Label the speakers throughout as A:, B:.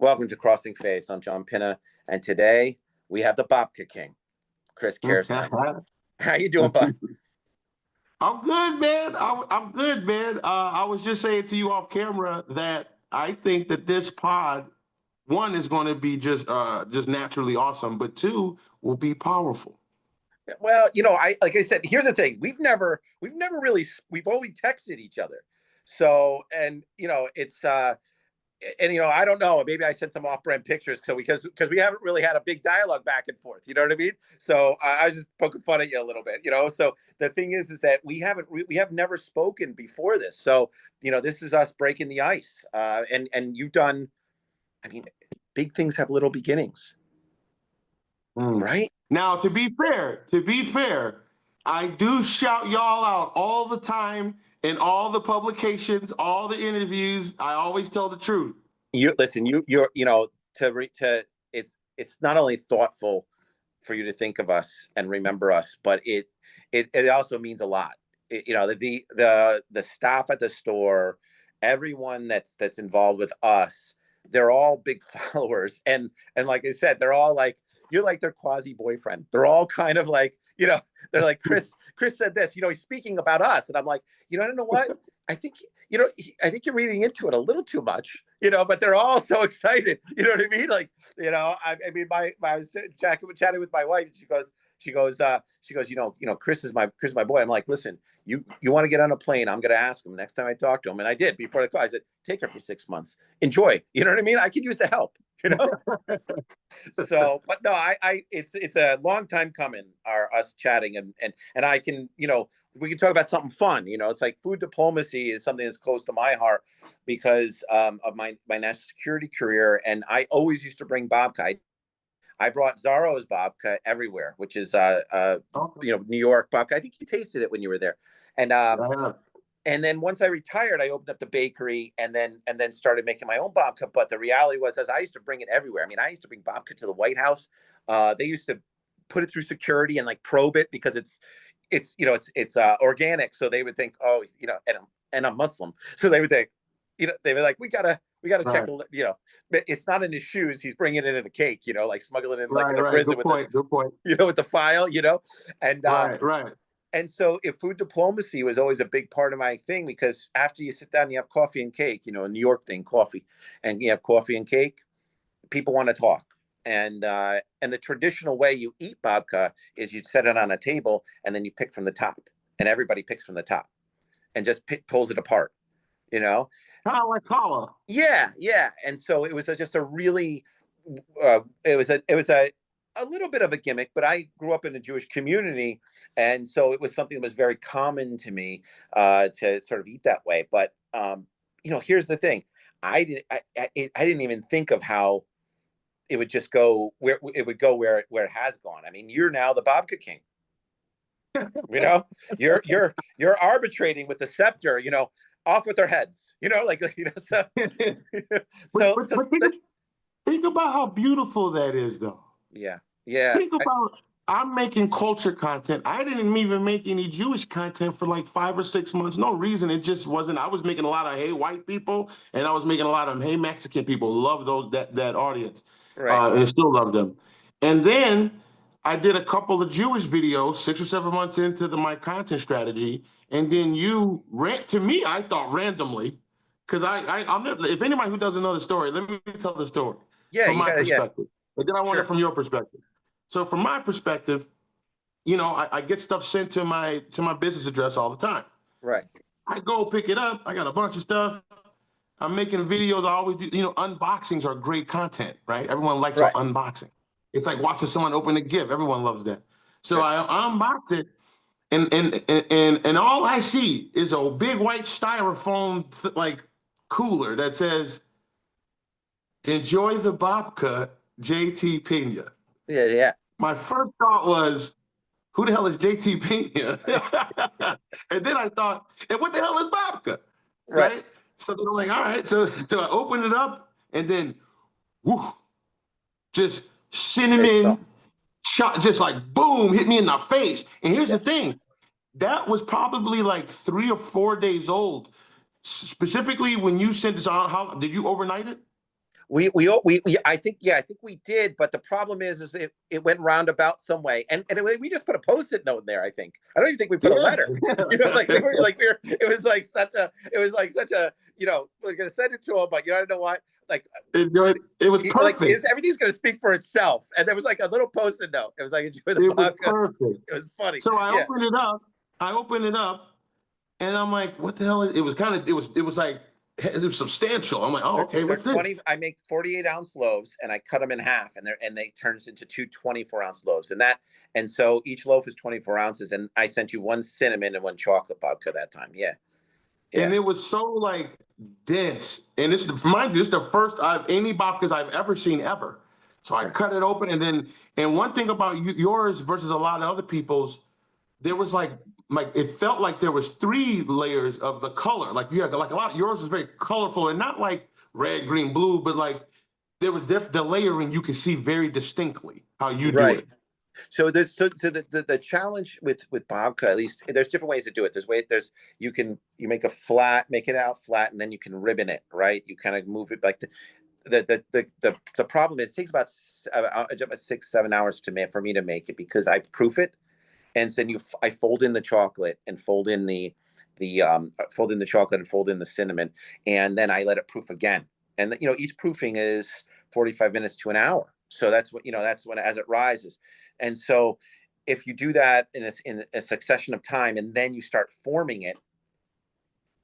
A: Welcome to Crossing Face. I'm John Pinna, and today we have the Babka King, Chris Kersheim. How you doing, bud?
B: I'm good, man. I'm good, man. I was just saying to you off camera that I think that this pod, one, is going to be just naturally awesome, but two, will be powerful.
A: Well, like I said, here's the thing: we've always texted each other. So, and it's I don't know, maybe I sent some off-brand pictures because we haven't really had a big dialogue back and forth. You know what I mean? So I was just poking fun at you a little bit. So the thing is that we have never spoken before this. So this is us breaking the ice. And you've done. I mean, big things have little beginnings, right?
B: Now, to be fair, I do shout y'all out all the time in all the publications, all the interviews. I always tell the truth.
A: It's not only thoughtful for you to think of us and remember us, but it also means a lot. The staff at the store, everyone that's involved with us, they're all big followers, and like I said, they're all like, you're like their quasi boyfriend. They're all kind of like, they're like, Chris said this, he's speaking about us. And I'm like, I don't know what, I think you're reading into it a little too much, but they're all so excited. You know what I mean? Like, I was chatting with my wife, and she goes, Chris is my boy. I'm like, listen, you want to get on a plane, I'm going to ask him next time I talk to him. And I did before the call. I said, take her for 6 months. Enjoy. You know what I mean? I could use the help, So, but no, it's a long time coming, us chatting and I can, we can talk about something fun. It's like food diplomacy is something that's close to my heart because of my national security career. And I always used to bring babka. I brought Zaro's babka everywhere, which is New York babka. I think you tasted it when you were there, and then once I retired, I opened up the bakery and then started making my own babka. But the reality was, I used to bring it everywhere. I mean, I used to bring babka to the White House. They used to put it through security and like probe it because it's organic. So they would think, and I'm Muslim, so they would think, they were like, we gotta check, it's not in his shoes. He's bringing it in a cake, like smuggling it in like in a prison
B: good point.
A: With the file, and
B: right.
A: And so if food diplomacy was always a big part of my thing, because after you sit down, you have coffee and cake, a New York thing, coffee, and you have coffee and cake, people want to talk. And the traditional way you eat babka is you set it on a table and then you pick from the top, and everybody picks from the top and just pulls it apart,
B: Kind of like challah.
A: Yeah. And so it was just a really, it was a little bit of a gimmick, but I grew up in a Jewish community, and so it was something that was very common to me to sort of eat that way. But here's the thing: I didn't even think of how it would just go where it has gone. I mean, you're now the Babka King. You're arbitrating with the scepter. Off with their heads. So.
B: Think about how beautiful that is, though.
A: Yeah.
B: Think about, I'm making culture content. I didn't even make any Jewish content for like 5 or 6 months. No reason. It just wasn't. I was making a lot of hey white people, and I was making a lot of hey Mexican people. Love that audience,
A: right?
B: And still love them. And then I did a couple of Jewish videos 6 or 7 months into my content strategy, and then you ran to me. I thought randomly, because I'm never, if anybody who doesn't know the story, let me tell the story from my perspective. But then I want it from your perspective. So from my perspective, I get stuff sent to my business address all the time.
A: Right.
B: I go pick it up. I got a bunch of stuff. I'm making videos. I always do, unboxings are great content, right? Everyone likes an unboxing. It's like watching someone open a gift. Everyone loves that. So I unbox it, and all I see is a big white styrofoam cooler that says, "Enjoy the babka, JT Pena."
A: Yeah.
B: My first thought was, who the hell is JT Pena? And then I thought, and what the hell is babka? Right? So then I'm like, all right. So I opened it up, and then, just cinnamon, just like boom, hit me in the face. And here's the thing. That was probably like 3 or 4 days old. Specifically, when you sent this out, how did you overnight it?
A: I think, yeah, I think we did, but the problem is it went roundabout some way, and we just put a post-it note in there. I think I don't even think we put a letter. You know, like it was like such a we're gonna send it to him, but you don't know what, like
B: it was perfect.
A: Like everything's gonna speak for itself, and there was like a little post-it note. It was like enjoy the
B: It
A: vodka.
B: was perfect.
A: It was funny.
B: So I opened it up. And I'm like, what the hell? It was kind of, it was like, it was substantial. I'm like, oh, okay, what's this?
A: I make 48-ounce loaves, and I cut them in half, and they turns into two 24-ounce loaves, and so each loaf is 24 ounces. And I sent you one cinnamon and one chocolate vodka that time. Yeah.
B: And it was so like dense. And this is, mind you, this is the first any babkas I've ever seen ever. So I cut it open, and one thing about yours versus a lot of other people's, there was like it felt like there was 3 layers of the color. Like you had like a lot of yours was very colorful, and not like red, green, blue, but like there was the layering you could see very distinctly how you do it.
A: So the challenge with babka, at least there's different ways to do it. You make it out flat, and then you can ribbon it, right? You kind of move it like the problem is it takes about 6-7 hours for me to make it, because I proof it. And then I fold in the chocolate and fold in the chocolate and fold in the cinnamon, and then I let it proof again. And each proofing is 45 minutes to an hour. So that's when as it rises. And so if you do that in a succession of time, and then you start forming it,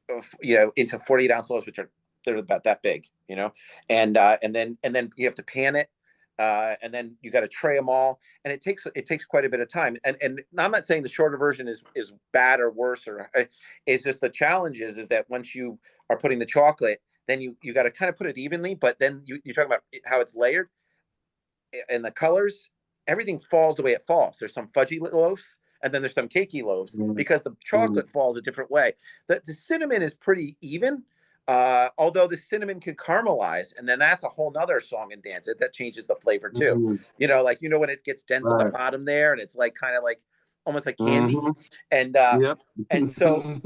A: into 48-ounce loaves, which they're about that big, and then you have to pan it. And then you got to tray them all, and it takes quite a bit of time. And I'm not saying the shorter version is bad or worse, it's just the challenge is that once you are putting the chocolate, then you got to kind of put it evenly. But then you're talking about how it's layered and the colors. Everything falls the way it falls. There's some fudgy loaves, and then there's some cakey loaves, because the chocolate falls a different way. The cinnamon is pretty even. Although the cinnamon can caramelize, and then that's a whole nother song and dance. That changes the flavor too. When it gets dense on the bottom there, and it's like kind of like almost like candy. And and so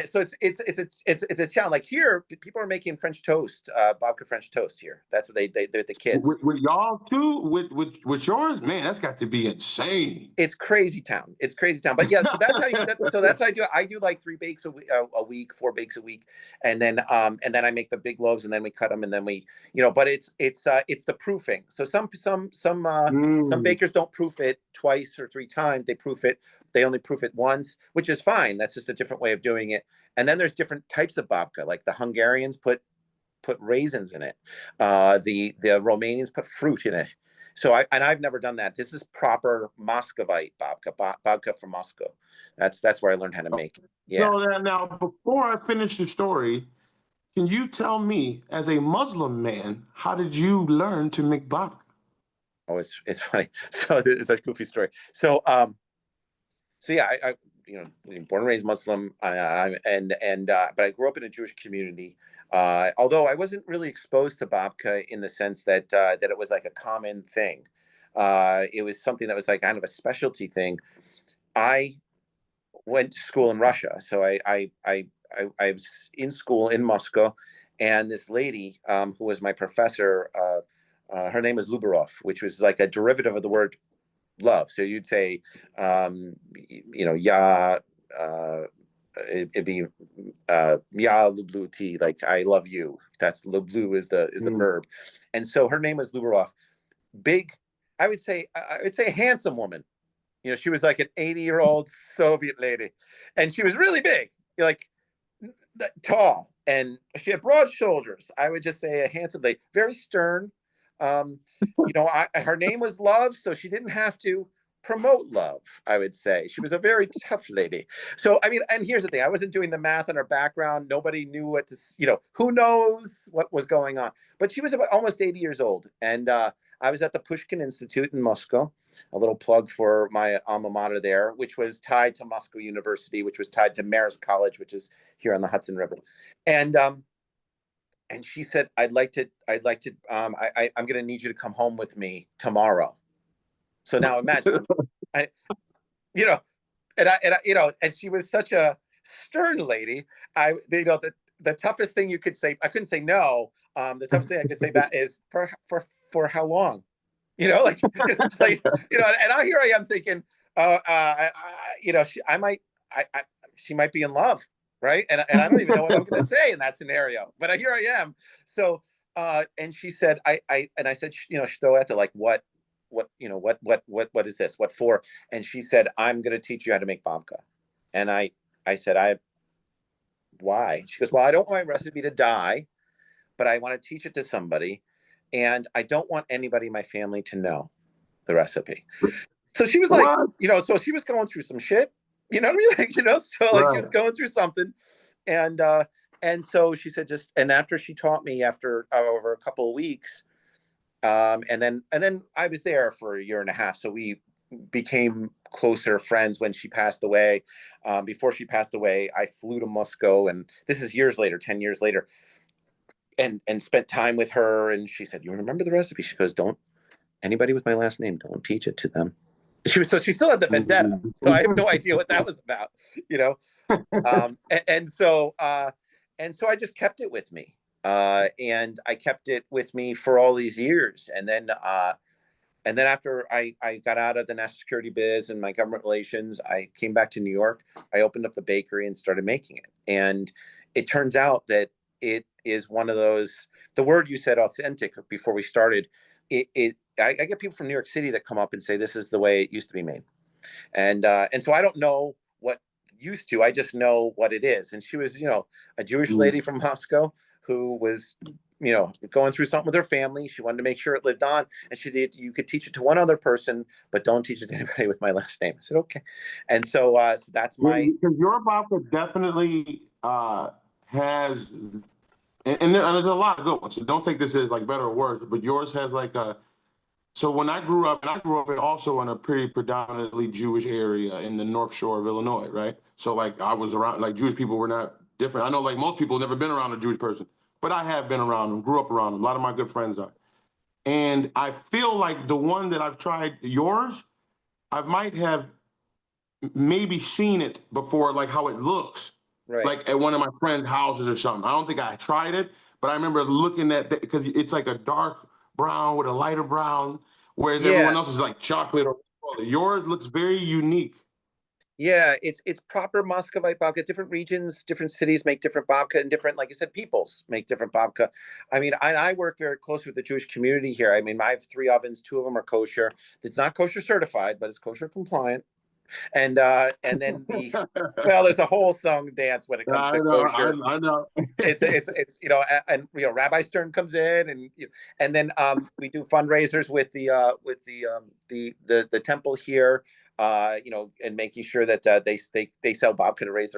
A: so it's a challenge. Like here, people are making French toast, babka French toast here. That's what they're the kids.
B: With y'all too, with yours, man, that's got to be insane.
A: It's crazy town. But yeah, so that's how I do it. I do like 3 bakes a week, 4 bakes a week, and then I make the big loaves, and then we cut them, and then we But it's the proofing. So some bakers don't proof it twice or 3 times. They only proof it once, which is fine. That's just a different way of doing it. And then there's different types of babka. Like the Hungarians put raisins in it. The Romanians put fruit in it. So I've never done that. This is proper Muscovite babka from Moscow. That's where I learned how to make it. Yeah.
B: So now, before I finish the story, can you tell me, as a Muslim man, how did you learn to make babka?
A: Oh, it's funny. So it's a goofy story. So yeah, I born and raised Muslim, but I grew up in a Jewish community. Although I wasn't really exposed to babka in the sense that it was like a common thing. It was something that was like kind of a specialty thing. I went to school in Russia, so I was in school in Moscow, and this lady who was my professor, her name was Lubarov, which was like a derivative of the word love. So you'd say, it'd be ya lubluti, like I love you. That's lublu is the verb. And so her name was Lubarov. Big, I would say a handsome woman. She was like an 80-year-old Soviet lady, and she was really big, like tall, and she had broad shoulders. I would just say a handsome lady, very stern. Her name was Love, so she didn't have to promote love. I would say she was a very tough lady. So I mean, and here's the thing: I wasn't doing the math on her background. Nobody knew what to, who knows what was going on. But she was about almost 80 years old, and I was at the Pushkin Institute in Moscow. A little plug for my alma mater there, which was tied to Moscow University, which was tied to Maris College, which is here on the Hudson River, and she said, I'm going to need you to come home with me tomorrow. So now imagine, and she was such a stern lady. the toughest thing you could say, I couldn't say no. The toughest thing I could say back is for how long? You know, like, like, you know, and here I am thinking, you know, she might be in love, right? And I don't even know what I'm going to say in that scenario, but here I am. So, and she said, and I said, you know, Shtoeta, like, you know, what is this? What for? And she said, I'm going to teach you how to make babka. And I said, why? She goes, well, I don't want my recipe to die, but I want to teach it to somebody. And I don't want anybody in my family to know the recipe. So she was like,
B: What?
A: you know, so she was going through some shit, you know what I mean? Like, you know, so like she was going through something. And so she said, and after she taught me over a couple of weeks, and then I was there for a year and a half. So we became closer friends when she passed away. Before she passed away, I flew to Moscow, and this is years later, 10 years later, and spent time with her. And she said, you remember the recipe? She goes, don't, anybody with my last name, don't teach it to them. She still had the vendetta. So I have no idea what that was about, you know? And so I just kept it with me. And I kept it with me for all these years. And then after I got out of the national security biz and my government relations, I came back to New York. I opened up the bakery and started making it. And it turns out that it is one of those, the word you said, authentic, before we started, I get people from New York City that come up and say, this is the way it used to be made. And so I don't know what used to, I just know what it is. And she was, you know, a Jewish lady from Moscow who was, you know, going through something with her family. She wanted to make sure it lived on. And she did, you could teach it to one other person, but don't teach it to anybody with my last name. I said, okay. And so, so that's my.
B: Because your babka definitely has, and there's a lot of good ones. So don't take this as like better or worse, but yours has like a. So when I grew up also in a pretty predominantly Jewish area in the North Shore of Illinois, right? So like I was around, like Jewish people were not different. I know like most people have never been around a Jewish person, but I have been around them, grew up around them. A lot of my good friends are. And I feel like the one that I've tried, yours, I might have maybe seen it before, like how it looks,
A: Right.
B: like at one of my friends' houses or something. I don't think I tried it, but I remember looking at that because it's like a dark brown with a lighter brown, whereas everyone else is like chocolate or yours looks very unique.
A: Yeah, it's proper Muscovite babka. Different regions, different cities make different babka, and different, like I said, peoples make different babka. I mean, I work very close with the Jewish community here. I mean, I have 3 ovens, 2 of them are kosher. It's not kosher certified, but it's kosher compliant. And then well, there's a whole song dance when it comes to kosher.
B: I know.
A: It's you know, and you know, Rabbi Stern comes in, and and then we do fundraisers with the temple here, you know, and making sure that they sell babka to raise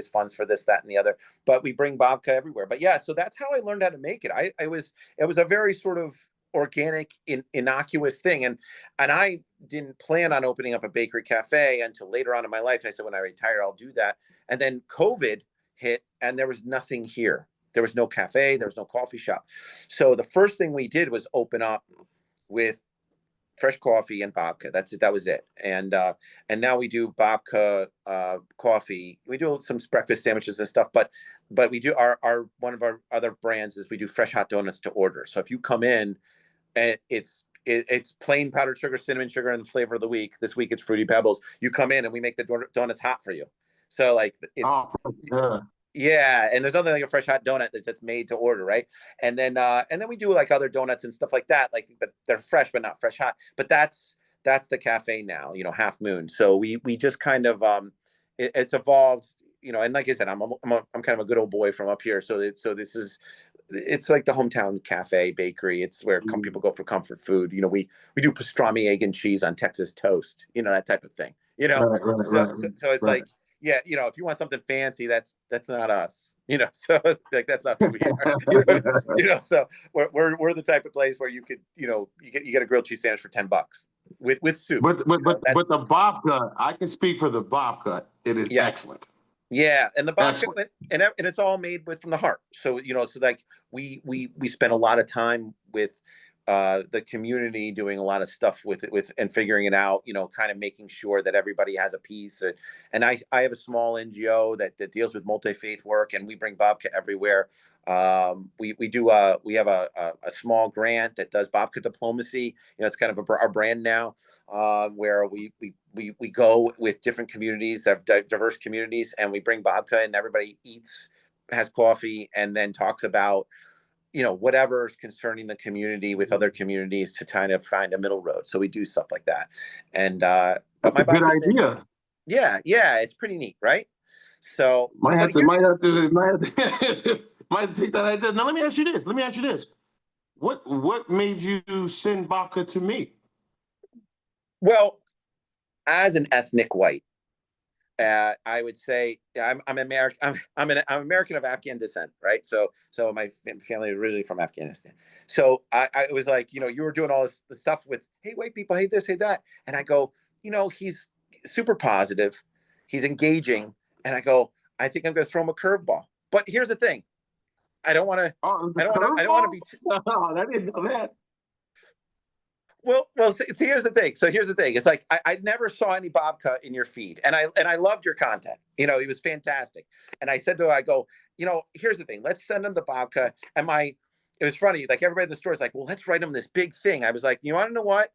A: funds for this, that, and the other. But we bring babka everywhere. But yeah, so that's how I learned how to make it. It was a very sort of organic, innocuous thing, and I didn't plan on opening up a bakery cafe until later on in my life. And I said, when I retire, I'll do that. And then COVID hit, and there was nothing here. There was no cafe, there was no coffee shop. So the first thing we did was open up with fresh coffee and babka. That's it. That was it. And now we do babka coffee. We do some breakfast sandwiches and stuff, but we do our one of our other brands is we do fresh hot donuts to order. So if you come in, and it's plain powdered sugar, cinnamon sugar, and the flavor of the week. This week it's Fruity Pebbles. You come in and we make the donuts hot for you. So like it's yeah, and there's nothing like a fresh hot donut that's made to order, right? And then we do like other donuts and stuff like that, like, but they're fresh but not fresh hot. But that's the cafe now, you know, Half Moon. So we just kind of it's evolved, you know. And like I said, I'm kind of a good old boy from up here, so this is, it's like the hometown cafe bakery. It's where people go for comfort food. You know, we do pastrami, egg, and cheese on Texas toast. You know, that type of thing. You know, so it's like, yeah, you know, if you want something fancy, that's not us. You know, so like that's not who we are. You know, so we're the type of place where you could, you know, you get a grilled cheese sandwich for $10 with soup.
B: But the babka, I can speak for the babka. It is excellent.
A: Yeah, and the babka, and it's all made from the heart. So you know, so like we spend a lot of time with the community, doing a lot of stuff with and figuring it out, kind of making sure that everybody has a piece. And I have a small NGO that deals with multi-faith work, and we bring Babka everywhere. We have a small grant that does Babka diplomacy. It's kind of our brand now, where we go with different communities, diverse communities, and we bring Babka, and everybody eats, has coffee, and then talks about whatever's concerning the community with other communities to kind of find a middle road. So we do stuff like that. And but
B: that's
A: my
B: a good idea.
A: Yeah, it's pretty neat, right? So
B: might have to take that idea. Now let me ask you this. What made you send Babka to me?
A: Well, as an ethnic white, I would say I'm American. I'm American of Afghan descent, right? So my family is originally from Afghanistan. So I was like, you were doing all this stuff with, hey, white people, hey this, hey that, and I go, he's super positive, he's engaging, and I go, I think I'm going to throw him a curveball. But here's the thing, I don't want to. I don't want to be.
B: I didn't know that.
A: Well, here's the thing. So here's the thing. It's like I never saw any Babka in your feed, and I loved your content. He was fantastic. And I said to him, I go, here's the thing. Let's send him the Babka. And it was funny. Like everybody in the store is like, well, let's write him this big thing. I was like, you want to know what?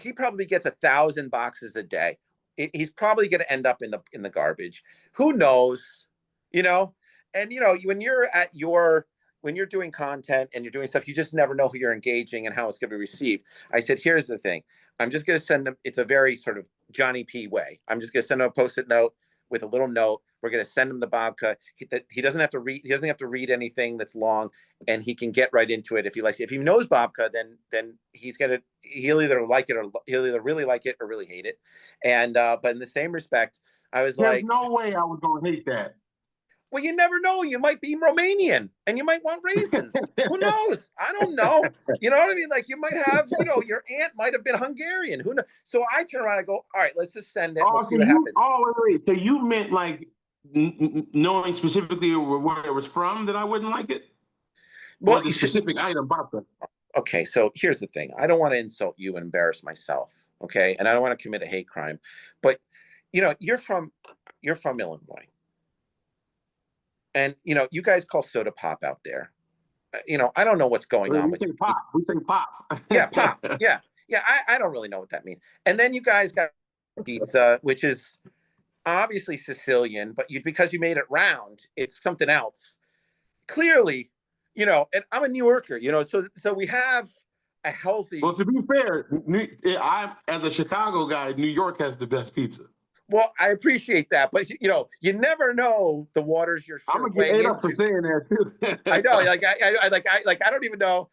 A: He probably gets 1,000 boxes a day. He's probably going to end up in the garbage. Who knows? And when you're doing content and you're doing stuff, you just never know who you're engaging and how it's going to be received. I said, here's the thing. I'm just going to send them. It's a very sort of Johnny P way. I'm just going to send him a Post-it note with a little note. We're going to send him the Babka. He doesn't have to read. He doesn't have to read anything that's long, and he can get right into it if he likes it. If he knows Babka, then he'll either like it, or he'll either really like it or really hate it. And but in the same respect, I was
B: There's no way I was going to hate that.
A: Well, you never know. You might be Romanian and you might want raisins. Who knows? I don't know. You know what I mean? Like you might have, your aunt might have been Hungarian. Who knows? So I turn around and go, all right, let's just send it. We'll see what happens.
B: Oh, wait. So you meant like knowing specifically where it was from that I wouldn't like it? Well, the specific item, Babka.
A: Okay, so here's the thing. I don't want to insult you and embarrass myself. Okay. And I don't want to commit a hate crime. But you're from Illinois. And you guys call soda pop out there. I don't know what's going on with you.
B: We say pop.
A: Yeah, pop. Yeah. I don't really know what that means. And then you guys got pizza, which is obviously Sicilian, but because you made it round, it's something else. Clearly, and I'm a New Yorker, so we have a healthy.
B: Well, to be fair, as a Chicago guy, New York has the best pizza.
A: Well, I appreciate that, but you never know the waters you're.
B: I'm gonna get ate up for saying that too.
A: I know, I don't even know,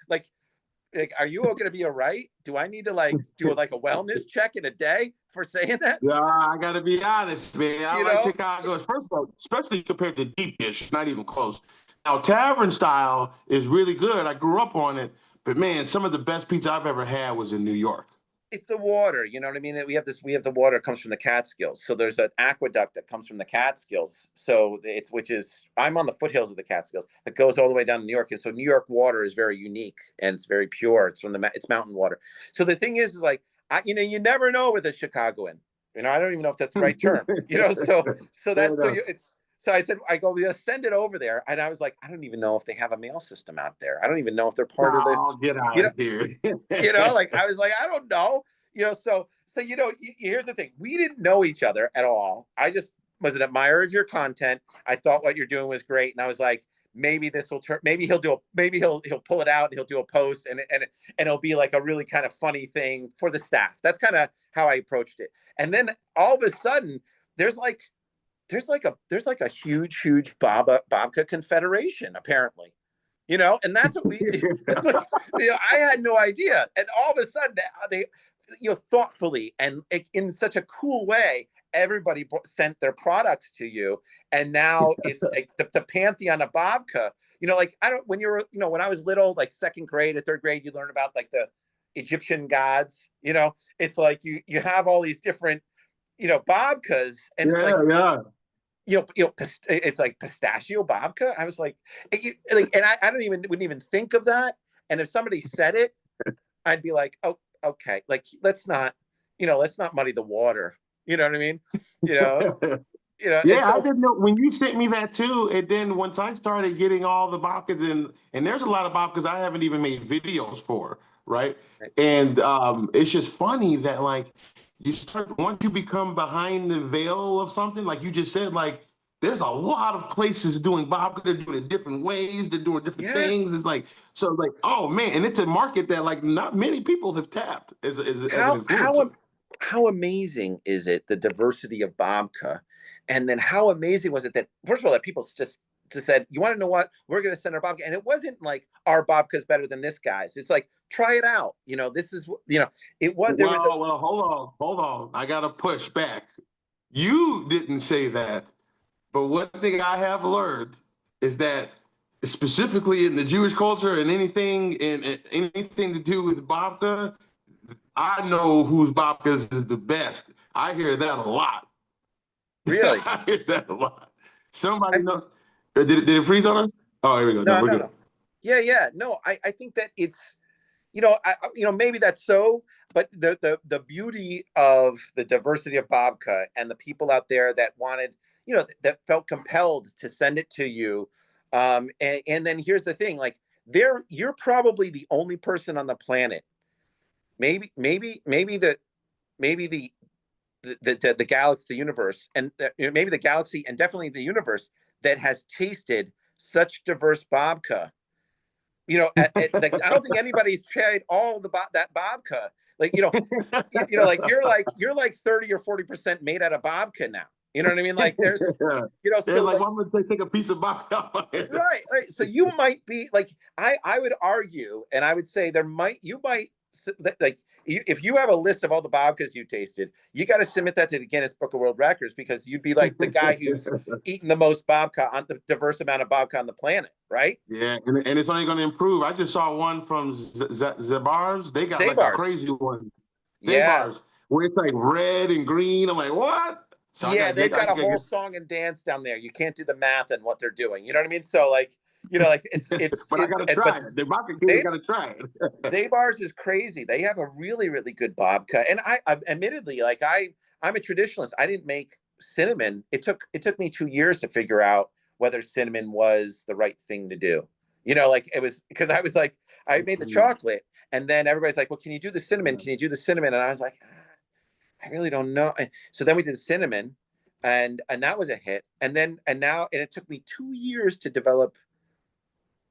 A: are you all gonna be all right? Do I need to do a wellness check in a day for saying that?
B: Yeah, I gotta be honest, man. I like Chicago. First of all, especially compared to deep dish, not even close. Now, tavern style is really good. I grew up on it, but man, some of the best pizza I've ever had was in New York.
A: It's the water, you know what I mean? We have the water comes from the Catskills. So there's an aqueduct that comes from the Catskills. So I'm on the foothills of the Catskills that goes all the way down to New York. And so New York water is very unique and it's very pure. It's it's mountain water. So the thing is you never know with a Chicagoan. I don't even know if that's the right term. So I said, just send it over there. And I was like, I don't even know if they have a mail system out there. I don't even know if they're part of the.
B: Oh, get out of here.
A: I was like, I don't know. So here's the thing. We didn't know each other at all. I just was an admirer of your content. I thought what you're doing was great. And I was like, maybe this will turn, maybe he'll pull it out and he'll do a post and it'll be like a really kind of funny thing for the staff. That's kind of how I approached it. And then all of a sudden there's like a huge Babka confederation apparently, and that's what we, I had no idea. And all of a sudden they, thoughtfully and in such a cool way, everybody sent their products to you. And now it's like the pantheon of Babka, when I was little, like second grade or third grade, you learn about like the Egyptian gods, it's like you have all these different, Babkas and it's like pistachio Babka. I was like, and I wouldn't even think of that. And if somebody said it, I'd be like, oh, okay, like let's not muddy the water. You know what I mean? You know, and
B: Yeah, I
A: so
B: didn't know when you sent me that too. And then once I started getting all the babkas and there's a lot of babkas I haven't even made videos for, right? And it's just funny that like you start once you become behind the veil of something, like you just said, like there's a lot of places doing babka, they're doing it different ways, they're doing different
A: yeah,
B: things. It's like so like, oh man, and it's a market that like not many people have tapped as an influencer.
A: how amazing is it, the diversity of babka, and then how amazing was it that first of all that people just said, you want to know what, we're going to send our babka, and it wasn't like our babka is better than this guy's. It's like, try it out, this is, it was, there was a,
B: Well, hold on. I gotta push back. You didn't say that, but one thing I have learned is that specifically in the Jewish culture and anything to do with babka, I know whose babka is the best. I hear that a lot.
A: really.
B: I hear that a lot. Somebody know? Did it freeze on us? Oh, here we go. No,
A: No,
B: we're
A: no,
B: good.
A: no. Yeah. No, I think that it's, maybe that's so, but the beauty of the diversity of babka and the people out there that wanted, that felt compelled to send it to you. And then here's the thing, like you're probably the only person on the planet, maybe the galaxy, the universe, and maybe the galaxy and definitely the universe that has tasted such diverse babka. Like, I don't think anybody's tried all that babka. Like, like you're like 30 or 40% made out of babka now. You know what I mean? Like there's,
B: Yeah. They're
A: so
B: like,
A: like,
B: well, I'm gonna take a piece of babka.
A: right. So you might be like, I would argue, and I would say you might, like, if you have a list of all the babkas you tasted, you got to submit that to the Guinness Book of World Records, because you'd be like the guy who's eaten the most babka, on the diverse amount of babka on the planet, right?
B: Yeah, and it's only going to improve. I just saw one from Zabars. They got like a
A: Zabars.
B: crazy one.
A: Yeah.
B: Zabars, where it's like red and green. I'm like, what? So I
A: Yeah,
B: got to
A: they've
B: get,
A: got a whole song and dance down there. You can't do the math and what they're doing. You know what I mean? So like, like
B: but I got to try
A: but
B: it. The Babka King, I
A: they
B: got to try it.
A: Zabar's is crazy. They have a really, really good babka. And I admittedly, like I'm a traditionalist. I didn't make cinnamon. It took me 2 years to figure out whether cinnamon was the right thing to do. Like it was, because I was like, I made the chocolate, and then everybody's like, well, can you do the cinnamon? Can you do the cinnamon? And I was like, I really don't know. And so then we did cinnamon, and that was a hit. And it took me 2 years to develop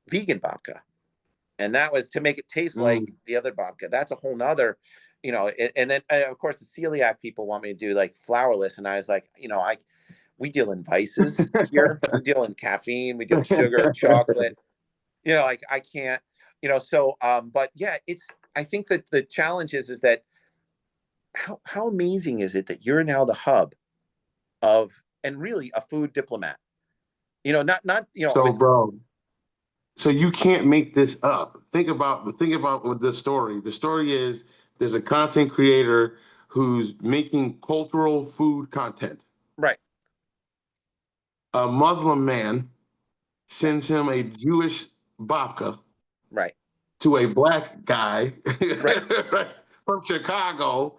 A: vegan babka, and that was to make it taste like
B: Mm.
A: the other babka. That's a whole nother, and then of course the celiac people want me to do like flourless, and I was like, we deal in vices here. We deal in caffeine. We deal in sugar, chocolate. Like I can't. So but yeah, I think that the challenge is that how amazing is it that you're now the hub of, and really a food diplomat. Not I
B: So,
A: mean,
B: bro, so you can't make this up. Think about with the story. The story is there's a content creator who's making cultural food content.
A: right,
B: A Muslim man
A: yeah,
B: sends him a Jewish babka
A: right,
B: to a black guy
A: right,
B: from Chicago.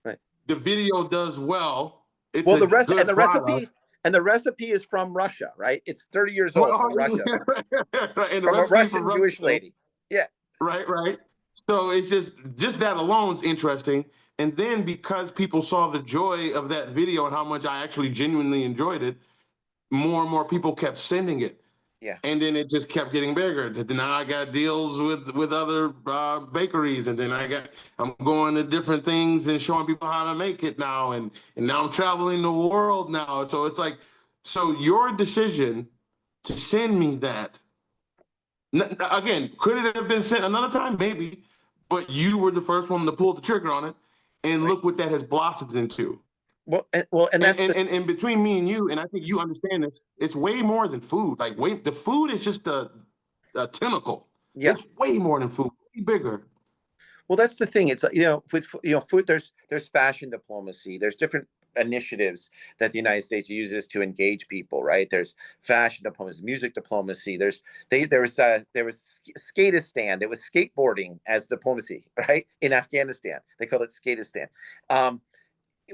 A: right.
B: The video does well. It's
A: Well,
B: a good
A: the
B: product.
A: recipe is from Russia, right? It's 30 years
B: Well,
A: old, from Russia,
B: and the
A: from a
B: recipe from
A: Russian
B: Russia.
A: Jewish lady. Yeah,
B: Right. So it's just that alone is interesting. And then because people saw the joy of that video and how much I actually genuinely enjoyed it, more and more people kept sending it.
A: yeah,
B: And then it just kept getting bigger. Now I got deals with other bakeries, and then I'm going to different things and showing people how to make it now, and now I'm traveling the world now. So it's like, so your decision to send me that, again, could it have been sent another time? Maybe, but you were the first one to pull the trigger on it, and
A: right.
B: look what that has blossomed into.
A: And
B: And,
A: that's
B: and
A: the
B: and and between me and you, and I think you understand this, it's way more than food. Like, the food is just a tentacle.
A: yeah.
B: It's way more than food, way bigger.
A: Well, that's the thing. It's like, with food. There's fashion diplomacy. There's different initiatives that the United States uses to engage people, right? There's fashion diplomacy, music diplomacy. There was skatistan. There was skateboarding as diplomacy, right? In Afghanistan, they called it skatistan.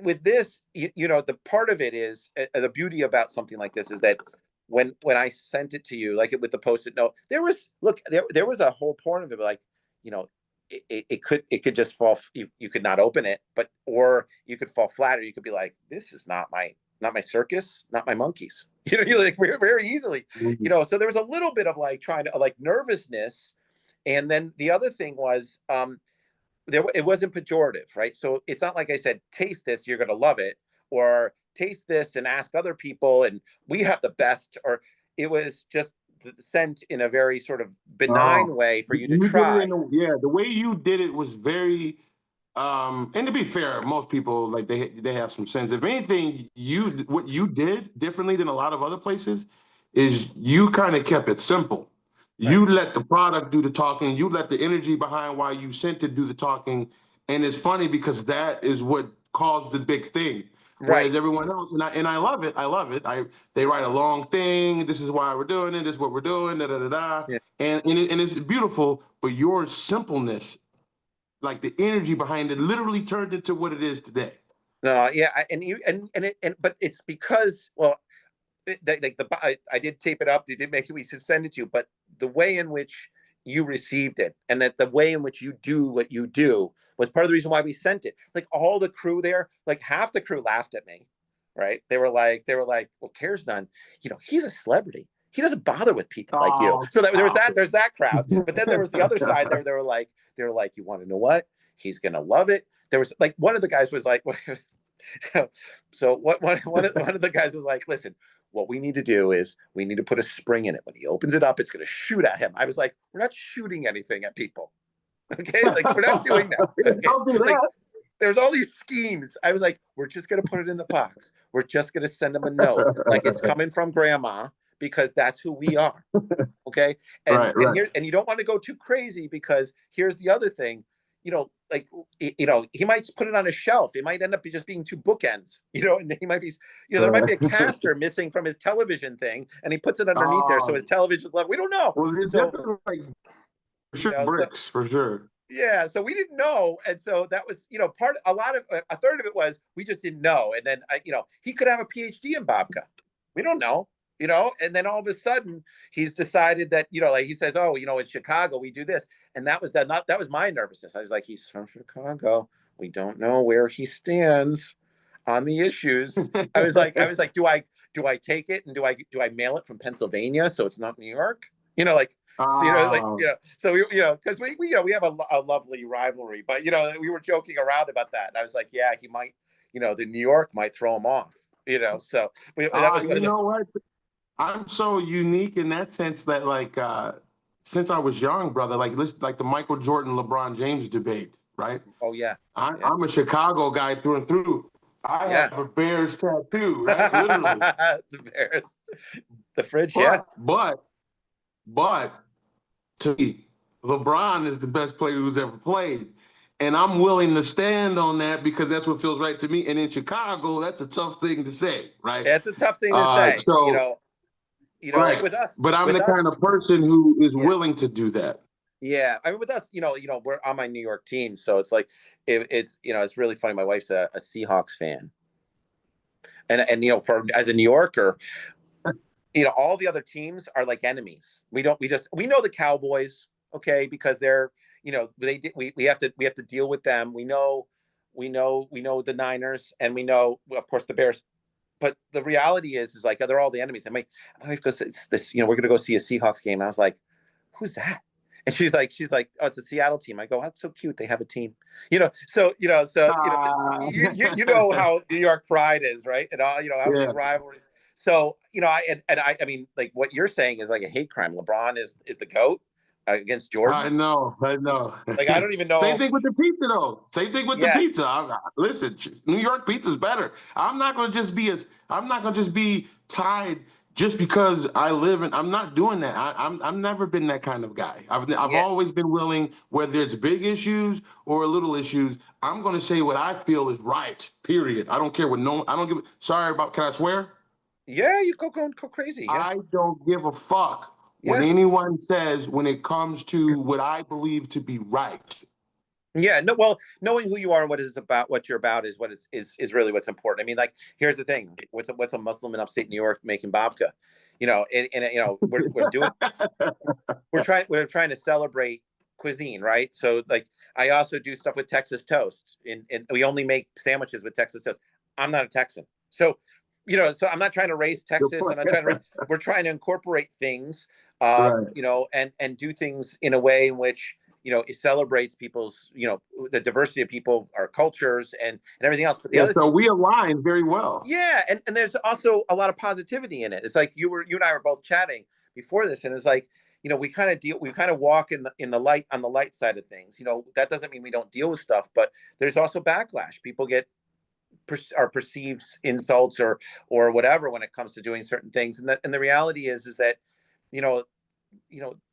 A: With this, the part of it is the beauty about something like this is that when I sent it to you, like with the post-it note, there was a whole point of it, like, it could just fall. You could not open it, or you could fall flat, or you could be like, this is not my circus, not my monkeys. You like very, very easily.
B: Mm-hmm.
A: So there was a little bit of like trying to like nervousness, and then the other thing was it wasn't pejorative, right? So it's not like I said, taste this, you're gonna love it, or taste this and ask other people, and we have the best. Or it was just sent in a very sort of benign way for you to try.
B: The way you did it was very, and to be fair, most people like they have some sense. If anything, what you did differently than a lot of other places is you kind of kept it simple. Right. You let the product do the talking. You let the energy behind why you sent it do the talking. And it's funny because that is what caused the big thing. Right. Whereas everyone else, and I love it. They write a long thing. This is why we're doing it. This is what we're doing. Da da da da. Yeah. And it's beautiful. But your simpleness, like the energy behind it, literally turned into what it is today.
A: No, yeah, but it's because, well, I did tape it up. You did make it. We should send it to you. But the way in which you received it, and that the way in which you do what you do, was part of the reason why we sent it. Like all the crew there, like half the crew laughed at me, right? They were like, well, cares none. He's a celebrity. He doesn't bother with people like you. So there's that crowd. But then there was the other side. They were like, you want to know what? He's gonna love it. There was like one of the guys was like, so what? One of the guys was like, listen. What we need to do is we need to put a spring in it. When he opens it up, it's going to shoot at him. I was like, we're not shooting anything at people. Okay. Like, we're not doing that. Okay?
B: Don't do that.
A: Like, there's all these schemes. I was like, we're just going to put it in the box. We're just going to send him a note. Like it's coming from grandma, because that's who we are. Okay. And you don't want to go too crazy, because here's the other thing, he might put it on a shelf. It might end up just being two bookends, and he might be, there might be a caster missing from his television thing, and he puts it underneath there. So his television's left. We don't know.
B: Well, like bricks for sure.
A: Yeah. So we didn't know. And so that was, a third of it was, we just didn't know. And then, he could have a PhD in Babka. We don't know. And then all of a sudden he's decided that, like he says, oh, in Chicago, we do this. And that was my nervousness. I was like, he's from Chicago. We don't know where he stands on the issues. I was like, do I take it, and do I mail it from Pennsylvania so it's not New York? So because we have a lovely rivalry, but we were joking around about that. And I was like, yeah, he might, the New York might throw him off. So
B: what? I'm so unique in that sense that, like, since I was young, brother, like the Michael Jordan, LeBron James debate, right?
A: Oh yeah.
B: I'm a Chicago guy through and through. I have a Bears tattoo, right? Literally.
A: The Bears, the fridge,
B: But to me, LeBron is the best player who's ever played. And I'm willing to stand on that because that's what feels right to me. And in Chicago, that's a tough thing to say, right?
A: That's a tough thing to say.
B: So, right.
A: Like with us.
B: But I'm the kind of person who is willing to do that.
A: Yeah, I mean, with us, we're on my New York team, so it's like it's really funny. My wife's a Seahawks fan, and as a New Yorker, all the other teams are like enemies. We know the Cowboys, okay, because they're we have to deal with them. We know the Niners, and we know, of course, the Bears. But the reality is like they're all the enemies. And my wife goes, it's this, we're gonna go see a Seahawks game. And I was like, who's that? And she's like, oh, it's a Seattle team. I go, that's so cute. They have a team, you know how New York pride is, right? And all, how these rivalries. So, I mean, like what you're saying is like a hate crime. LeBron is the GOAT against Jordan.
B: I know.
A: Like, I don't even know.
B: Same thing with the pizza, though. Same thing with the pizza. Listen, New York pizza's better. I'm not gonna just be tied just because I'm not doing that. I've never been that kind of guy. I've
A: Yeah.
B: always been willing, whether it's big issues or little issues, I'm going to say what I feel is right, period. I don't care what I don't give, sorry about, can I swear?
A: Yeah, you go crazy. Yeah.
B: I don't give a fuck what
A: Yeah.
B: anyone says when it comes to what I believe to be right.
A: Yeah, no, well, knowing who you are and what it's about, what you're about, is what is really what's important. I mean, like, here's the thing: what's a Muslim in upstate New York making babka? And you know, we're trying to celebrate cuisine, right? So, like, I also do stuff with Texas toast, and we only make sandwiches with Texas toast. I'm not a Texan, so so I'm not trying to raise
B: Good
A: Texas.
B: point.
A: I'm not trying to. We're trying to incorporate things,
B: Right.
A: and do things in a way in which it celebrates people's, the diversity of people, our cultures, and everything else. But the
B: Yeah,
A: other
B: so
A: thing,
B: we align very well.
A: yeah, and there's also a lot of positivity in it. It's like you and I were both chatting before this, and it's like, we kind of walk in the light, on the light side of things. That doesn't mean we don't deal with stuff, but there's also backlash. People get are perceived insults or whatever when it comes to doing certain things, and the reality is that you know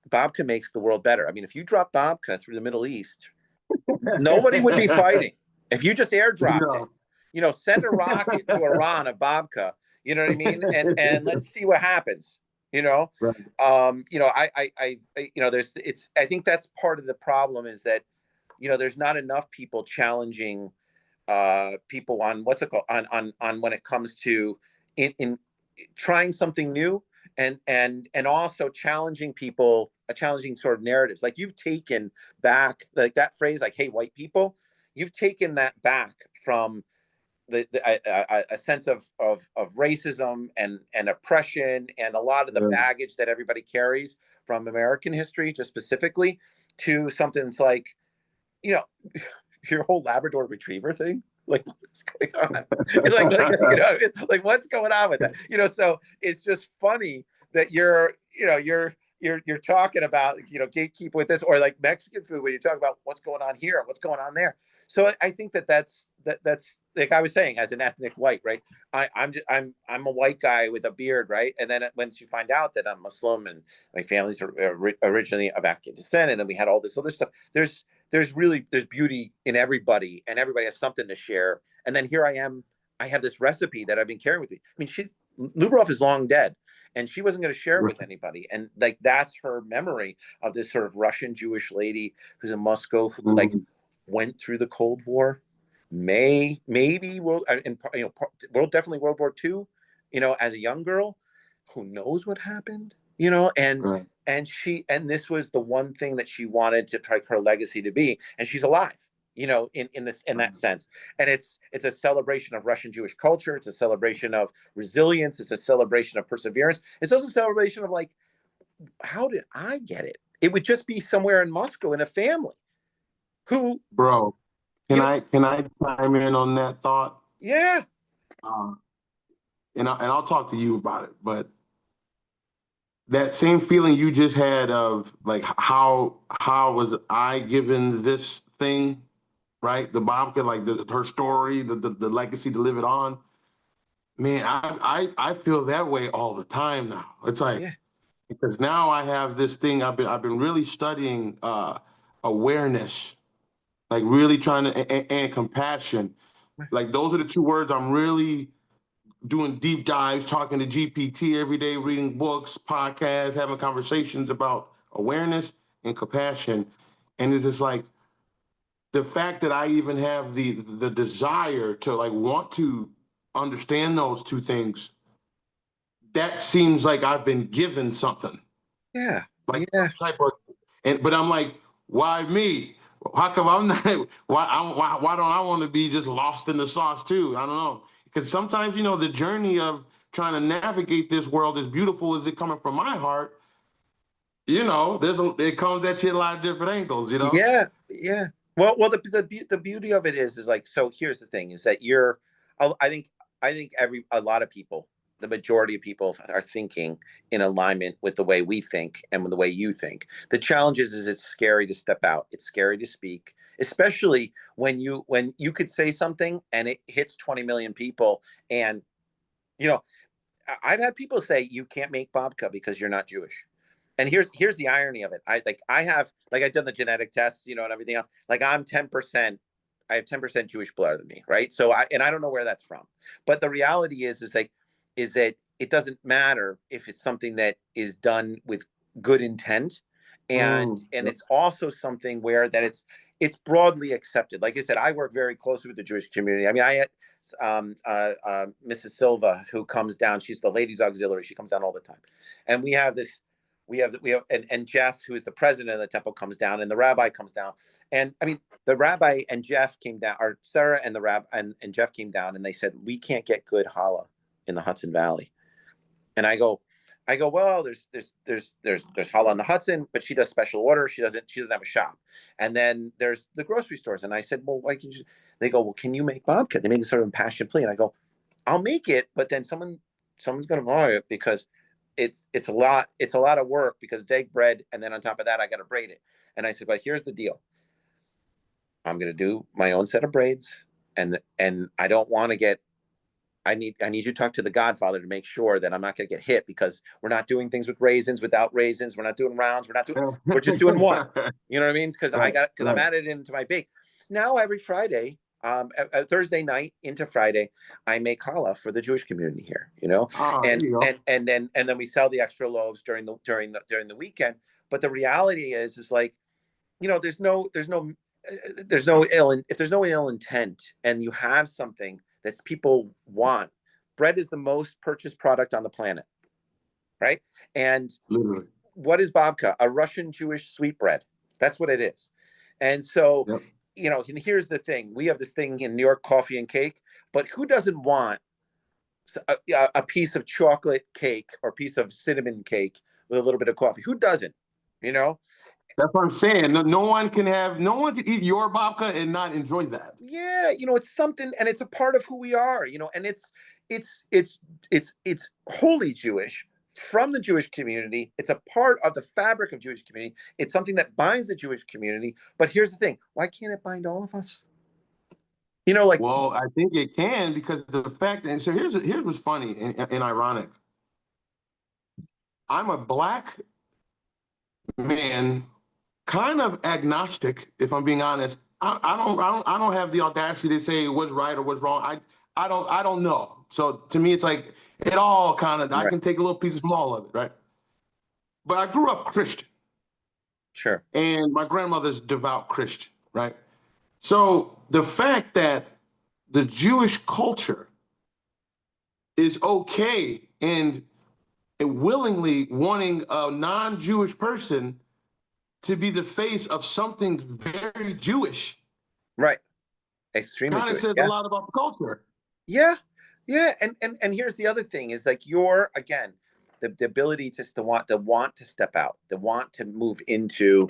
A: babka makes the world better. I mean, if you drop babka through the Middle East, nobody would be fighting. If you just airdropped it,
B: No.
A: send a rocket to Iran of babka, you know what I mean? And let's see what happens.
B: Right.
A: I think that's part of the problem, is that there's not enough people challenging people on what's it called, on when it comes to in trying something new, and also challenging people, challenging sort of narratives. Like, you've taken back, like, that phrase, like, "Hey, white people," you've taken that back from a sense of racism and oppression, and a lot of the
B: Yeah.
A: baggage that everybody carries from American history, just specifically, to something that's like, you know your whole Labrador Retriever thing. Like, what's going on? Like, what's going on with that? So it's just funny that you're talking about, gatekeep with this, or like Mexican food, when you talk about what's going on here, what's going on there. So I think that's like I was saying, as an ethnic white, right? I'm a white guy with a beard, right? And then once you find out that I'm Muslim and my family's originally of Afghan descent, and then we had all this other stuff. There's beauty in everybody, and everybody has something to share. And then here I am. I have this recipe that I've been carrying with me. I mean, Lubrov is long dead, and she wasn't going to share it with anybody. And, like, that's her memory of this sort of Russian Jewish lady who's in Moscow, who like went through the Cold War, maybe world, and world, definitely World War II, as a young girl. Who knows what happened, and
B: Right.
A: and this was the one thing that she wanted to try her legacy to be, and she's alive, in that sense. And it's a celebration of Russian Jewish culture. It's a celebration of resilience. It's a celebration of perseverance. It's also a celebration of, like, how did I get it? It would just be somewhere in Moscow in a family who,
B: Bro,
A: you know,
B: can I chime in on that thought?
A: yeah,
B: Uh, and I'll talk to you about it, but that same feeling you just had of, like, how was I given this thing, right? The Babka, like, her story, the legacy to live it on. Man, I feel that way all the time now. It's like,
A: yeah,
B: because now I have this thing, I've been really studying awareness, like really trying to, and compassion. Like, those are the two words I'm really doing deep dives, talking to GPT every day, reading books, podcasts, having conversations about awareness and compassion. And it's just like, the fact that I even have the desire to, like, want to understand those two things, that seems like I've been given something,
A: yeah,
B: like
A: yeah.
B: some type of, but I'm like, why me? How come I'm not? Why don't I want to be just lost in the sauce too? I don't know, because sometimes, the journey of trying to navigate this world, as beautiful as it coming from my heart, it comes at you a lot of different angles.
A: Yeah, yeah. Well, the beauty of it is like, so here's the thing: is that I think a lot of people, the majority of people, are thinking in alignment with the way we think and with the way you think. The challenge is it's scary to step out. It's scary to speak, especially when you could say something and it hits 20 million people, and you know I've had people say you can't make babka because you're not Jewish. And here's the irony of it. I've done the genetic tests, and everything else. Like I'm 10%, I have 10% Jewish blood in me, right? So I don't know where that's from. But the reality is that it doesn't matter if it's something that is done with good intent, and it's also something where that it's broadly accepted. Like I said, I work very closely with the Jewish community. I mean, I had Mrs. Silva, who comes down. She's the ladies auxiliary. She comes down all the time, and and Jeff, who is the president of the temple, comes down, and the rabbi comes down. And I mean, the rabbi and Jeff came down, or Sarah and the rabbi and Jeff came down, and they said, we can't get good challah in the Hudson Valley. And I go, well, there's challah in the Hudson, but she does special order. She doesn't have a shop. And then there's the grocery stores. And I said, well, why can't you? They go, well, can you make babka? They make this sort of impassioned plea. And I go, I'll make it, but then someone's going to buy it because it's a lot of work, because it's egg bread, and then on top of that I got to braid it. And I said, but here's the deal. I'm going to do my own set of braids, and I don't want to get. I need you to talk to the Godfather to make sure that I'm not going to get hit, because we're not doing things with raisins, without raisins. We're not doing rounds. We're just doing one. You know what I mean? Because I'm added into my bake. Now every Friday, Thursday night into Friday, I make challah for the Jewish community here. And then we sell the extra loaves during the weekend. But the reality is like, there's no ill intent, and you have something that people want. Bread is the most purchased product on the planet, right? And
B: literally,
A: what is babka? A Russian Jewish sweetbread. That's what it is. And so, and here's the thing. We have this thing in New York, coffee and cake, but who doesn't want a piece of chocolate cake or a piece of cinnamon cake with a little bit of coffee? Who doesn't?
B: That's what I'm saying. No one can eat your babka and not enjoy that.
A: Yeah, it's something, and it's a part of who we are, and it's wholly Jewish, from the Jewish community. It's a part of the fabric of Jewish community. It's something that binds the Jewish community. But here's the thing: why can't it bind all of us?
B: Well, I think it can, because the fact. And so here's what's funny and ironic. I'm a Black man, kind of agnostic, if I'm being honest. I don't have the audacity to say what's right or what's wrong. I don't know. So to me, it's like it all kind of. I can take a little piece from all of it, right? But I grew up Christian.
A: Sure.
B: And my grandmother's devout Christian, right? So the fact that the Jewish culture is okay and willingly wanting a non-Jewish person to be the face of something very Jewish,
A: right? Extremely
B: kind of
A: Jewish.
B: says a lot about the culture.
A: Yeah. And here's the other thing: is like again, the ability to want to step out, the want to move into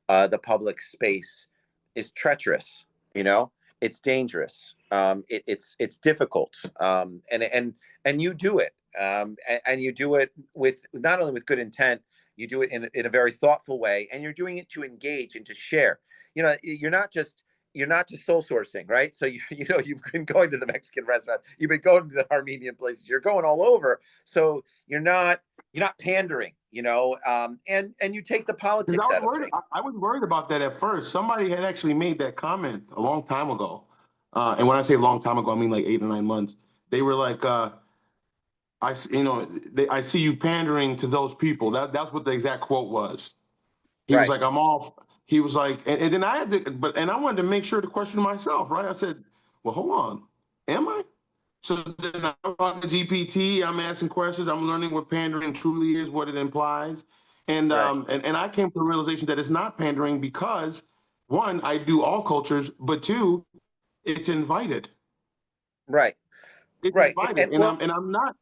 A: the public space is treacherous. It's dangerous. It's difficult. And you do it. And you do it with not only with good intent. You do it in a very thoughtful way, and you're doing it to engage and to share. You're not just soul sourcing, right? So you've been going to the Mexican restaurant, you've been going to the Armenian places, you're going all over. So you're not pandering, and you take the politics out of it.
B: I was worried about that at first. Somebody had actually made that comment a long time ago, and when I say long time ago, I mean like 8 or 9 months. They were like, I see you pandering to those people. That's what the exact quote was. He was like, I'm off. He was like, and then I had to, and I wanted to make sure to question myself, right? I said, well, hold on, am I? So then I'm talking to GPT. I'm asking questions. I'm learning what pandering truly is, what it implies, and I came to the realization that it's not pandering because, one, I do all cultures, but two, it's invited.
A: Right.
B: It's invited, and I'm not.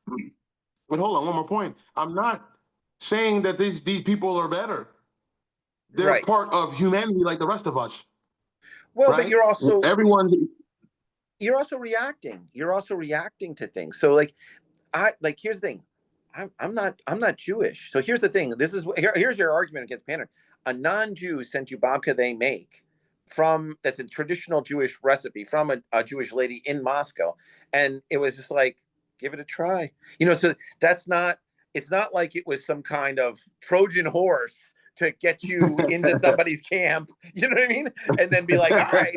B: But hold on, one more point. I'm not saying that these people are better. They're part of humanity like the rest of us.
A: Well, but you're also reacting. You're also reacting to things. So here's the thing. I'm not Jewish. So here's the thing. Here's your argument against pandering. A non-Jew sent you babka they make that's a traditional Jewish recipe from a Jewish lady in Moscow. And it was just like, give it a try. So it's not like it was some kind of Trojan horse to get you into somebody's camp, you know what I mean? And then be like, all right,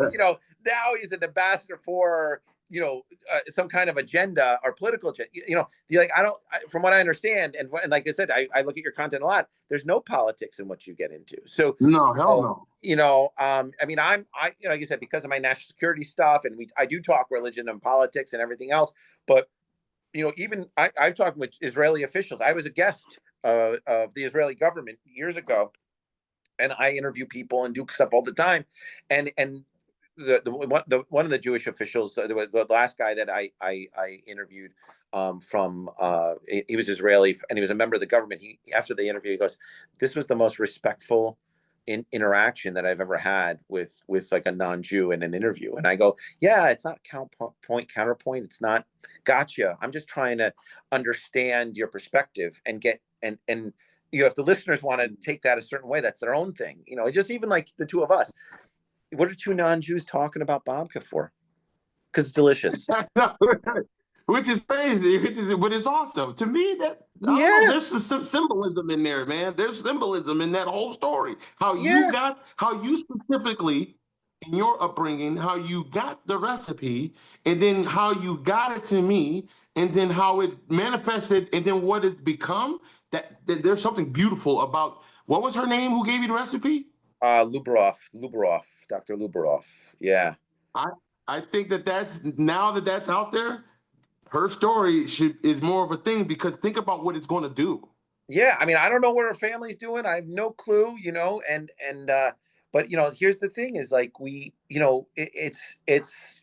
A: now he's an ambassador for, some kind of agenda or political agenda. From what I understand, and like I said, I look at your content a lot. There's no politics in what you get into. So
B: no, hell no.
A: I mean, like I said, because of my national security stuff, and I do talk religion and politics and everything else, but even I've talked with Israeli officials. I was a guest of the Israeli government years ago, and I interview people and do stuff all the time. And one of the Jewish officials, the last guy that I interviewed, he was Israeli and he was a member of the government. After the interview, he goes, "This was the most respectful interaction that I've ever had with like a non-Jew in an interview." And I go, yeah, it's not counterpoint. It's not gotcha. I'm just trying to understand your perspective and get, and if the listeners want to take that a certain way, that's their own thing. Just even like the two of us, what are two non-Jews talking about babka for? Because it's delicious.
B: Which is crazy, but it's awesome. To me, there's some symbolism in there, man. There's symbolism in that whole story. How you specifically, in your upbringing, how you got the recipe, and then how you got it to me, and then how it manifested, and then what it's become. That there's something beautiful about, what was her name who gave you the recipe?
A: Dr. Lubarov. Yeah.
B: I think now that that's out there, her story is more of a thing, because think about what it's going to do.
A: Yeah, I mean, I don't know what her family's doing. I have no clue, but here's the thing: is like it's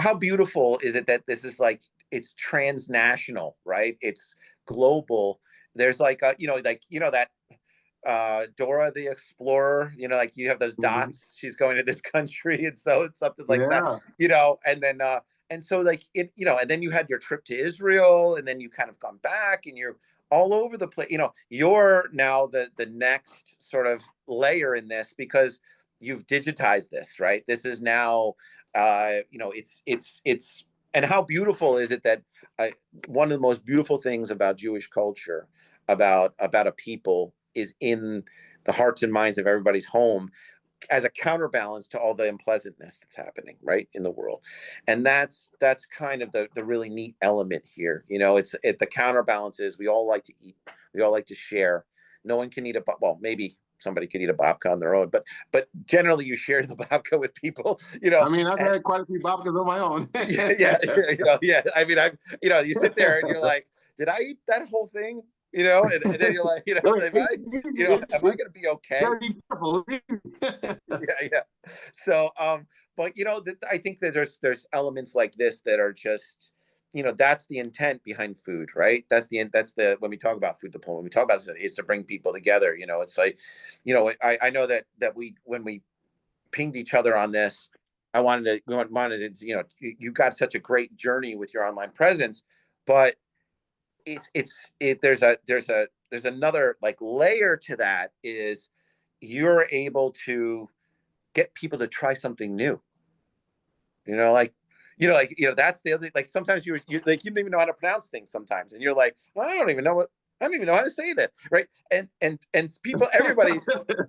A: how beautiful is it that this is like, it's transnational, right? It's global. There's like that Dora the Explorer, like you have those dots. She's going to this country, and so it's something like that, and then and so like and then you had your trip to Israel, and then you kind of gone back, and you're all over the place. You're now the next sort of layer in this, because you've digitized this, right? This is now it's and how beautiful is it that one of the most beautiful things about Jewish culture, about a people, is in the hearts and minds of everybody's home, as a counterbalance to all the unpleasantness that's happening right in the world. And that's kind of the really neat element here. The counterbalance is, we all like to eat, we all like to share. No one can eat maybe somebody could eat a babka on their own, but generally you share the babka with people.
B: I mean, I've had quite a few babkas on my own.
A: yeah. I mean, you sit there and you're like, did I eat that whole thing? And then you're like, am I going to be okay?
B: Be careful.
A: Yeah. So, but I think that there's elements like this that are just, that's the intent behind food, right? That's the when we talk about food diplomacy, when we talk about this, is to bring people together. It's like, I know that when we pinged each other on this, I wanted to, you got such a great journey with your online presence, but there's another like layer to that, is you're able to get people to try something new. That's the other, like sometimes you like, you don't even know how to pronounce things sometimes, and you're like, well, I don't even know how to say that, right? And people, everybody,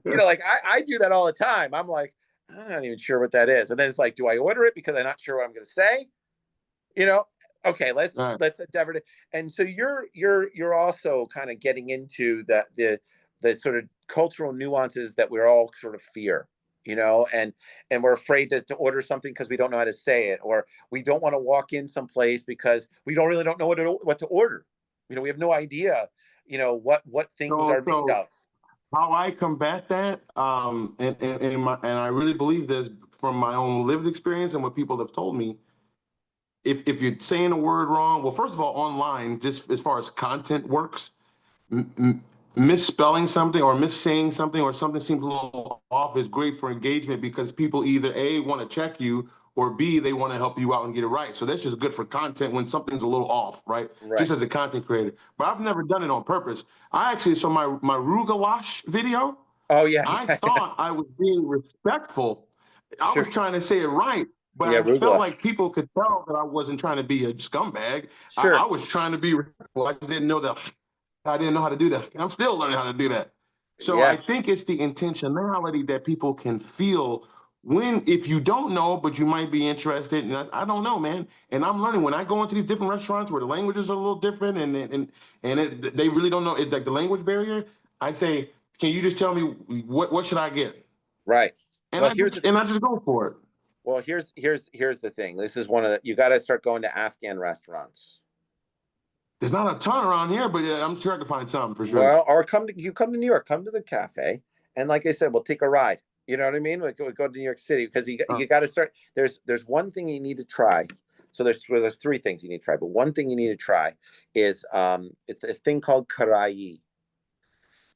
A: like I do that all the time. I'm like, I'm not even sure what that is, and then it's like, do I order it because I'm not sure what I'm going to say? Okay, let's endeavor to. And so you're also kind of getting into the sort of cultural nuances that we're all sort of fear, and we're afraid to order something because we don't know how to say it, or we don't want to walk in someplace because we don't know what to order. We have no idea, what things are made of.
B: How I combat that, and I really believe this from my own lived experience and what people have told me. If you're saying a word wrong, well, first of all, online, just as far as content works, misspelling something or missaying something, or something seems a little off, is great for engagement, because people either A, want to check you, or B, they want to help you out and get it right. So that's just good for content when something's a little off, right? Just as a content creator. But I've never done it on purpose. So my Rugalash video,
A: oh yeah,
B: I thought I was being respectful. I was trying to say it right. but
A: Yeah,
B: I felt
A: arugula.
B: like people could tell that I wasn't trying to be a scumbag. I
A: Sure.
B: was trying to be respectful. I just didn't know that. I didn't know how to do that. I'm still learning how to do that. So I
A: Yeah.
B: think it's the intentionality that people can feel when, if you don't know, but you might be interested. And I don't know, man. And I'm learning when I go into these different restaurants where the languages are a little different and they really don't know. It's like the language barrier. I say, can you just tell me what should I get?
A: Right.
B: And
A: Well,
B: I just go for it.
A: well, here's the thing. This is one of the, you got to start going to Afghan restaurants.
B: There's not a ton around here, but I'm sure I can find some for sure.
A: Well, or come to New York, come to the cafe, and like I said, we'll take a ride. You know what I mean? We go to New York City because you got to start. There's one thing you need to try. So there's three things you need to try, but one thing you need to try is it's a thing called karai.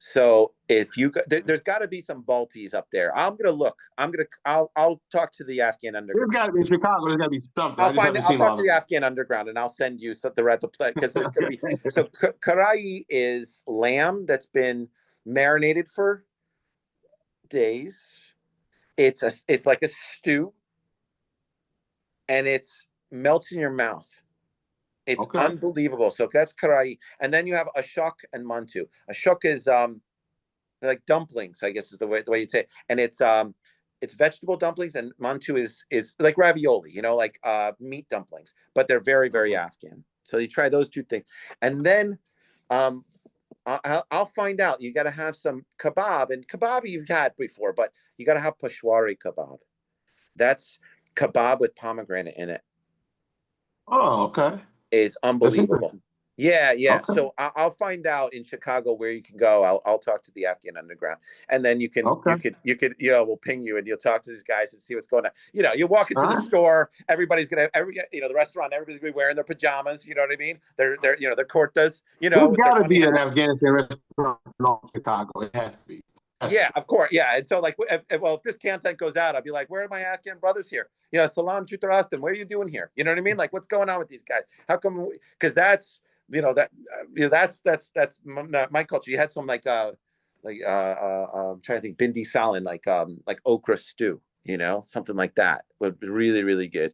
A: So if you there's got to be some Baltis up there. I'm gonna look. I'll talk to the Afghan
B: There's
A: underground.
B: got to be in Chicago. There's got to be something. I just haven't
A: I'll
B: seen
A: talk
B: all
A: to
B: of
A: the
B: them.
A: Afghan underground, and I'll send you the rest of the because there's gonna be so karai is lamb that's been marinated for days. It's like a stew, and it's melts in your mouth. It's
B: Okay.
A: unbelievable. So that's karai, and then you have ashok and mantu. Ashok is like dumplings, I guess is the way you'd say it. And it's vegetable dumplings, and mantu is like ravioli, like meat dumplings, but they're very, very Afghan. So you try those two things, and then um I'll find out. You got to have some kebab, and kebab you've had before, but you got to have peshwari kebab. That's kebab with pomegranate in it.
B: Oh, okay.
A: Is
B: That's
A: unbelievable.
B: interesting.
A: Yeah, yeah.
B: Okay.
A: So I'll find out in Chicago where you can go. I'll talk to the Afghan underground, and then
B: Okay.
A: we'll ping you, and you'll talk to these guys and see what's going on. You walk into
B: All
A: the
B: right.
A: store, everybody's gonna the restaurant, everybody's gonna be wearing their pajamas. You know what I mean? Their kurtas,
B: There's
A: with their
B: got to
A: funny
B: be an
A: hats.
B: Afghanistan restaurant in Chicago. It has to be.
A: Yeah, of course. Yeah. And so, like, if this content goes out, I'll be like, where are my Afghan brothers here? Salam Chutarastan. What are you doing here? You know what I mean? Like, what's going on with these guys? How come? Because that's, that's my culture. You had some I'm trying to think, bindi salan, like okra stew, something like that. Would be really, really good.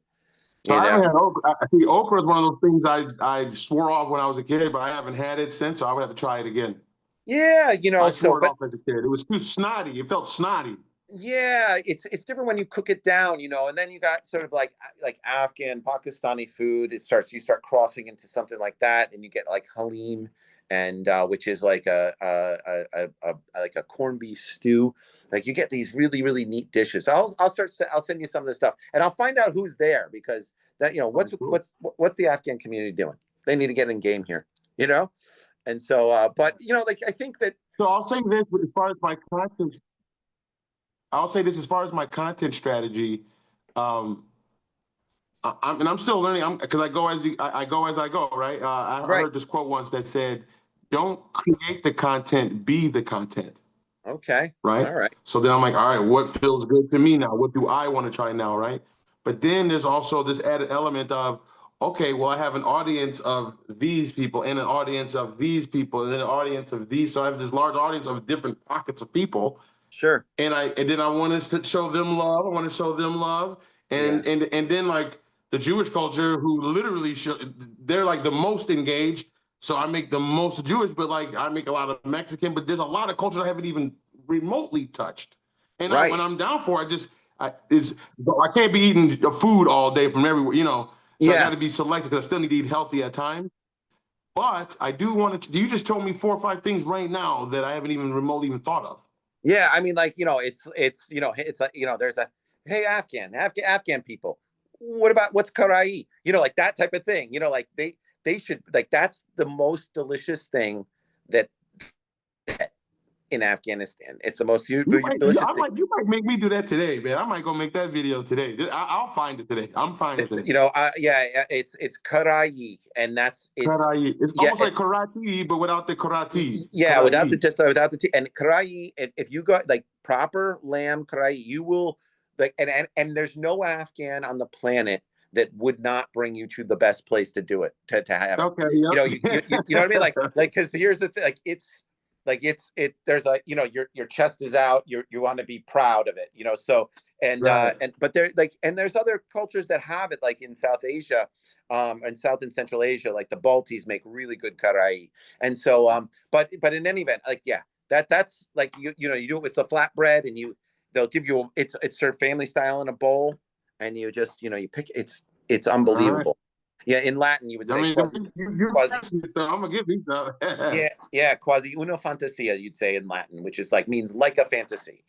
B: So I haven't had okra. I see, okra is one of those things I swore off when I was a kid, but I haven't had it since, so I would have to try it again.
A: Yeah,
B: I swore it off as a kid. It was too snotty. It felt snotty.
A: yeah, it's different when you cook it down, and then you got sort of like Afghan, Pakistani food. You start crossing into something like that, and you get like halim, and which is like a corned beef stew. Like you get these really, really neat dishes. I'll send you some of this stuff, and I'll find out who's there because that
B: Cool.
A: what's the Afghan community doing? They need to get in game here, and so but like I think that.
B: So I'll say this as far as my content. I'll say this as far as my content strategy. I'm still learning. Because I go as I go. Right. I
A: Right.
B: heard this quote once that said, "Don't create the content, be the content."
A: Okay.
B: Right.
A: All right.
B: So then I'm like, all right, what feels good to me now? What do I want to try now? Right. But then there's also this added element of, okay, well, I have an audience of these people and an audience of these people and then an audience of these. So I have this large audience of different pockets of people.
A: Sure.
B: And then I wanted to show them love. I want to show them love. And then like the Jewish culture, who literally they're like the most engaged. So I make the most Jewish, but like I make a lot of Mexican. But there's a lot of cultures I haven't even remotely touched. And
A: Right.
B: when I'm down for it, I can't be eating food all day from everywhere, So I got to be selective because I still need to eat healthy at times. But I do want to. You just told me 4 or 5 things right now that I haven't even remotely even thought of.
A: Yeah, I mean, like, it's like, there's hey, Afghan people, what's karai? Like that type of thing. Like they should, like, that's the most delicious thing that in Afghanistan. It's the most delicious thing.
B: You might make me do that today, man. I might go make that video today. I'll find it today. I'm fine with it.
A: It's karai, and
B: karai. It's almost like karate, but without the karate.
A: Yeah,
B: karai.
A: without the tea. And karai, if you got like proper lamb karai, you will like, and there's no Afghan on the planet that would not bring you to the best place to do it, to have it.
B: Okay. Yep.
A: You know what I mean? Like because here's the thing, like like there's a, your chest is out, you want to be proud of it, so,
B: Right.
A: but there, like, and there's other cultures that have it, like in South Asia, and South and Central Asia, like the Baltis make really good karai. And so, but in any event, like, yeah, that's like, you do it with the flatbread, and they'll give you, it's served family style in a bowl, and you just, you pick, it's
B: All right.
A: unbelievable. Yeah, in Latin you would
B: I
A: say
B: mean, you
A: quasi.
B: mentioned it, so I'm gonna give you some.
A: Yeah, quasi uno fantasia, you'd say in Latin, which is like, means like a fantasy,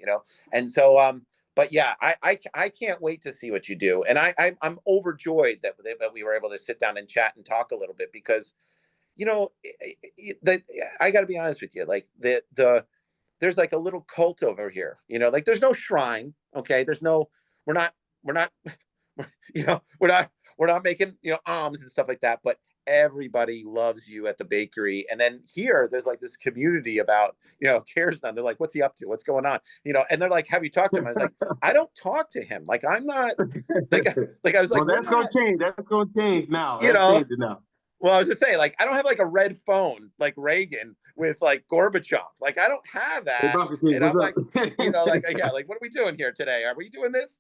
A: And so, but yeah, I can't wait to see what you do, and I'm overjoyed that we were able to sit down and chat and talk a little bit, because that I got to be honest with you, like there's like a little cult over here, like there's no shrine, okay? We're not we're not we're not making alms and stuff like that, but everybody loves you at the bakery. And then here there's like this community about, cares none, they're like, what's he up to, what's going on, and they're like, have you talked to him? I was like, I don't talk to him, like I'm not, like I was like,
B: Well,
A: we're
B: that's gonna
A: not,
B: change. That's gonna change now.
A: you
B: That's
A: know
B: changing now.
A: well, I was just saying, like, I don't have like a red phone like Reagan with like Gorbachev. Like, I don't have
B: Hey,
A: that.
B: Babka King,
A: And I'm
B: what's
A: like,
B: up?
A: like, yeah, like, what are we doing here today? Are we doing this?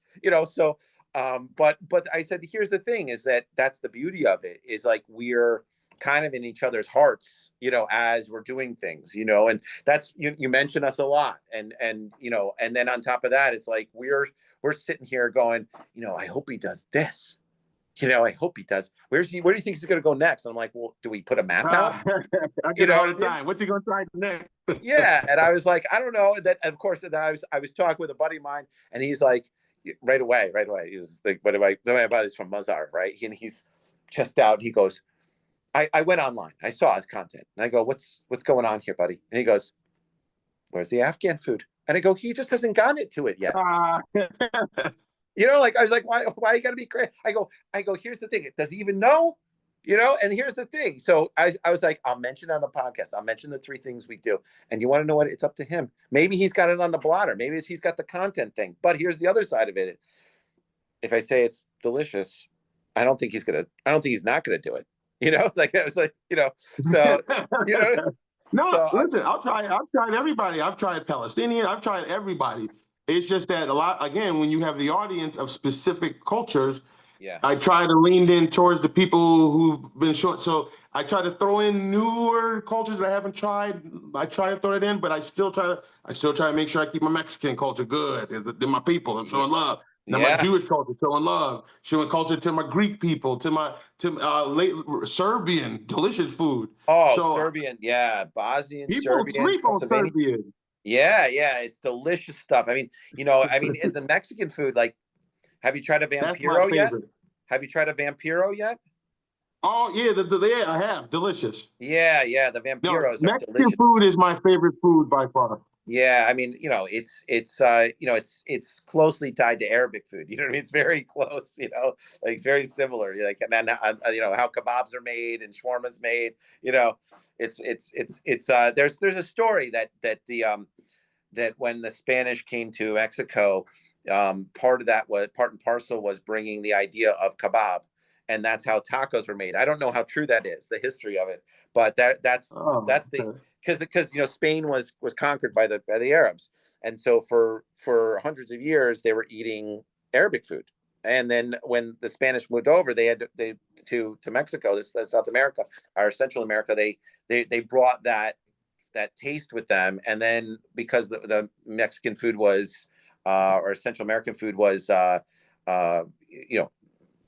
A: So, but I said, here's the thing, is that's the beauty of it, is like, we're kind of in each other's hearts, as we're doing things, and that's, you mention us a lot. And then on top of that, it's like, we're sitting here going, I hope he does this. I hope he does. Where do you think he's going to go next? And I'm like, well, do we put a map out?
B: I
A: You
B: get it
A: know
B: all
A: what
B: the
A: I mean?
B: time. What's he gonna try next?
A: Yeah. And I was like, I don't know. And then, of course, then I was talking with a buddy of mine, and he's like, right away. He was like, my buddy's from Mazar, right? And he's chest out. He goes, I went online. I saw his content, and I go, what's going on here, buddy? And he goes, where's the Afghan food? And I go, he just hasn't gotten it to it yet. Like, I was like, why you gotta be crazy? I go, here's the thing. Does he even know? And here's the thing. So I was like, I'll mention it on the podcast. I'll mention the 3 things we do. And you want to know what? It's up to him. Maybe he's got it on the blotter. Maybe he's got the content thing. But here's the other side of it. If I say it's delicious, I don't think he's not gonna do it. Like, I was like, so you know,
B: No,
A: so
B: listen, I've tried everybody. I've tried Palestinian, I've tried everybody. It's just that a lot, again, when you have the audience of specific cultures,
A: yeah.
B: I try to lean in towards the people who've been short. So I try to throw in newer cultures that I haven't tried. I try to throw it in, but I still try to make sure I keep my Mexican culture good. They're my people. I'm showing love. Now my
A: Yeah.
B: Jewish culture, showing love, showing culture to my Greek people, to late Serbian, delicious food.
A: Oh,
B: So
A: Serbian, yeah, Bosnian,
B: people
A: Serbian,
B: sleep on
A: Slovenian.
B: Serbian.
A: Yeah, it's delicious stuff. I mean, in the Mexican food, like, have you tried a
B: That's my
A: vampiro yet?
B: favorite.
A: Have you tried a vampiro yet?
B: Oh yeah, yeah, I have. Delicious.
A: Yeah, the
B: No,
A: vampiros are
B: Mexican
A: delicious.
B: food is my favorite food by far.
A: Yeah, I mean, it's closely tied to Arabic food. You know what I mean? It's very close. Like, it's very similar. Like, and then how kebabs are made and shawarma's made. There's a story that when the Spanish came to Mexico, part and parcel was bringing the idea of kebab, and that's how tacos were made. I don't know how true that is, the history of it, but that's
B: Oh,
A: the
B: okay.
A: because Spain was conquered by the Arabs, and so for hundreds of years they were eating Arabic food. And then when the Spanish moved over, to Mexico, this South America or Central America, they brought that taste with them. And then because the Mexican food was or Central American food was uh,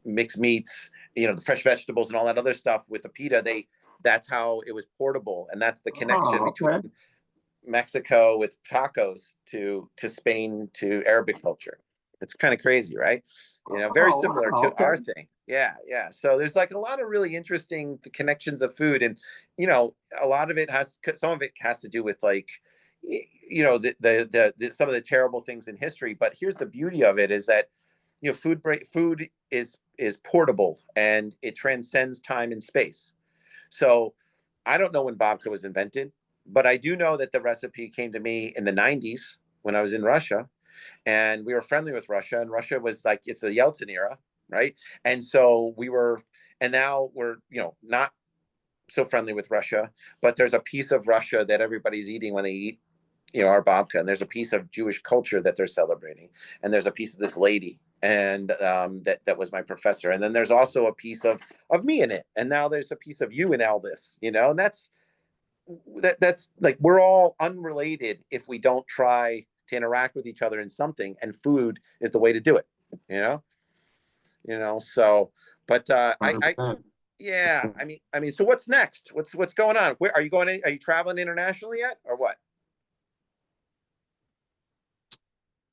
A: mixed meats, the fresh vegetables and all that other stuff with the pita, that's how it was portable. And that's the connection
B: Oh,
A: between
B: okay.
A: Mexico with tacos to Spain to Arabic culture. It's kind of crazy, right? Very
B: Oh,
A: similar
B: wow.
A: to our
B: Okay.
A: thing. Yeah. So there's like a lot of really interesting connections of food, and a lot of it some of it has to do with, like, some of the terrible things in history. But here's the beauty of it, is that food is portable, and it transcends time and space. So I don't know when babka was invented, but I do know that the recipe came to me in the 90s when I was in Russia, and we were friendly with Russia, and Russia was like, it's the Yeltsin era, right? And so and now we're, not so friendly with Russia, but there's a piece of Russia that everybody's eating when they eat, our babka, and there's a piece of Jewish culture that they're celebrating, and there's a piece of this lady, and that was my professor, and then there's also a piece of me in it, and now there's a piece of you in all this, and that's like we're all unrelated if we don't try to interact with each other in something, and food is the way to do it, so but I
B: 100%.
A: yeah, so what's next? What's going on? Where are you going? Are you traveling internationally yet, or what?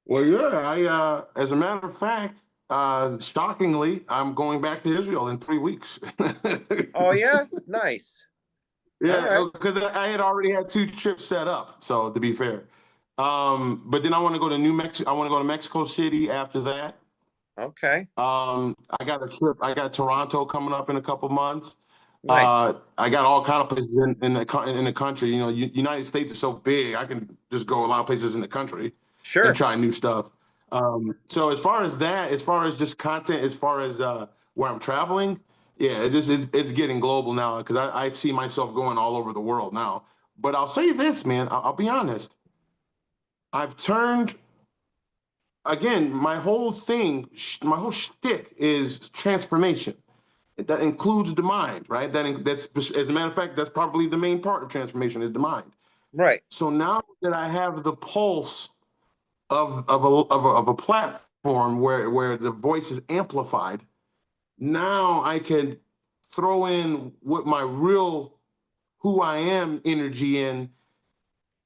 B: Well, yeah, as a matter of fact, shockingly, I'm going back to Israel in 3 weeks.
A: Oh yeah, nice. All right.
B: Yeah, because I had already had 2 trips set up. So to be fair, but then I want to go to New Mexico. I want to go to Mexico City after that.
A: Okay.
B: I got a trip. I got Toronto coming up in a couple months.
A: Nice.
B: I got all kind of places in the country. United States is so big. I can just go a lot of places in the country and
A: Sure.
B: try new stuff. So as far as that, as far as just content, as far as where I'm traveling, yeah, it's getting global now because I see myself going all over the world now. But I'll say this, man. I'll be honest. I've turned again. My whole thing, my whole shtick is transformation. That includes the mind, right? That's as a matter of fact, that's probably the main part of transformation is the mind.
A: Right.
B: So now that I have the pulse of a platform where the voice is amplified, now I can throw in what my real who I am energy in,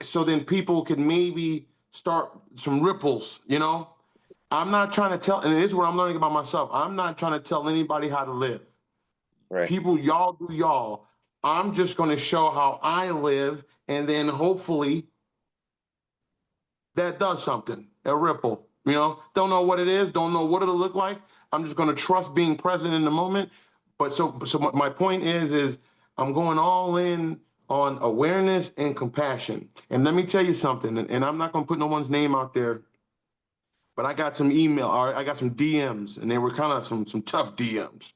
B: so then people can maybe start some ripples. I'm not trying to tell, and this is what I'm learning about myself. I'm not trying to tell anybody how to live.
A: Right.
B: People, y'all do y'all. I'm just going to show how I live, and then hopefully that does something, a ripple. Don't know what it is, don't know what it'll look like. I'm just going to trust being present in the moment. But so my point is I'm going all in on awareness and compassion. And let me tell you something, and I'm not going to put no one's name out there, but I got some email, or I got some DMs, and they were kind of some tough DMs.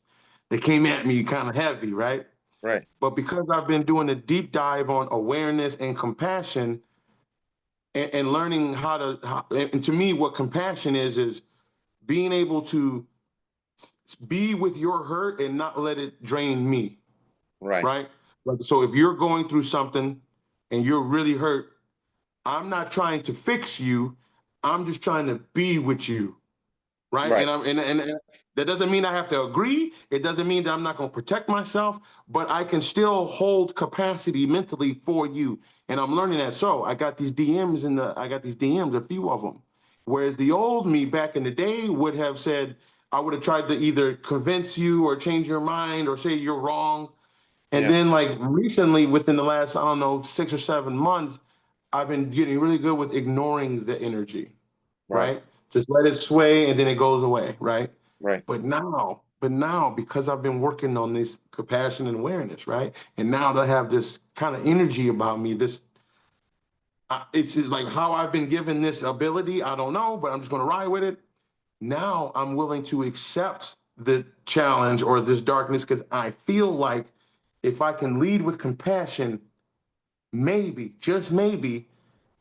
B: They came at me kind of heavy, right?
A: Right.
B: But because I've been doing a deep dive on awareness and compassion, and learning and to me, what compassion is being able to be with your hurt and not let it drain me,
A: Right.
B: right? Like, so if you're going through something and you're really hurt, I'm not trying to fix you. I'm just trying to be with you, right?
A: Right.
B: And that doesn't mean I have to agree. It doesn't mean that I'm not going to protect myself, but I can still hold capacity mentally for you. And I'm learning that. So I got these DMs, a few of them. Whereas the old me back in the day would have said, I would have tried to either convince you or change your mind or say you're wrong. And
A: Yeah.
B: then like recently, within the last, I don't know, 6 or 7 months, I've been getting really good with ignoring the energy,
A: Right.
B: right? Just let it sway and then it goes away, right?
A: Right.
B: But now, because I've been working on this compassion and awareness, right? And now that I have this kind of energy about me, it's just like how I've been given this ability. I don't know, but I'm just going to ride with it. Now I'm willing to accept the challenge or this darkness because I feel like if I can lead with compassion, maybe, just maybe,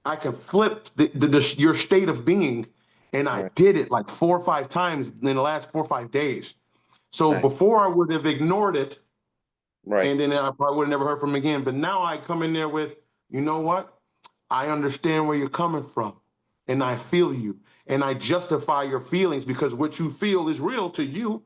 B: I can flip your state of being. And I
A: Right.
B: did it like 4 or 5 times in the last 4 or 5 days. So
A: Nice.
B: before I would have ignored it,
A: Right.
B: and then I probably would have never heard from him again. But now I come in there with, you know what? I understand where you're coming from, and I feel you, and I justify your feelings because what you feel is real to you,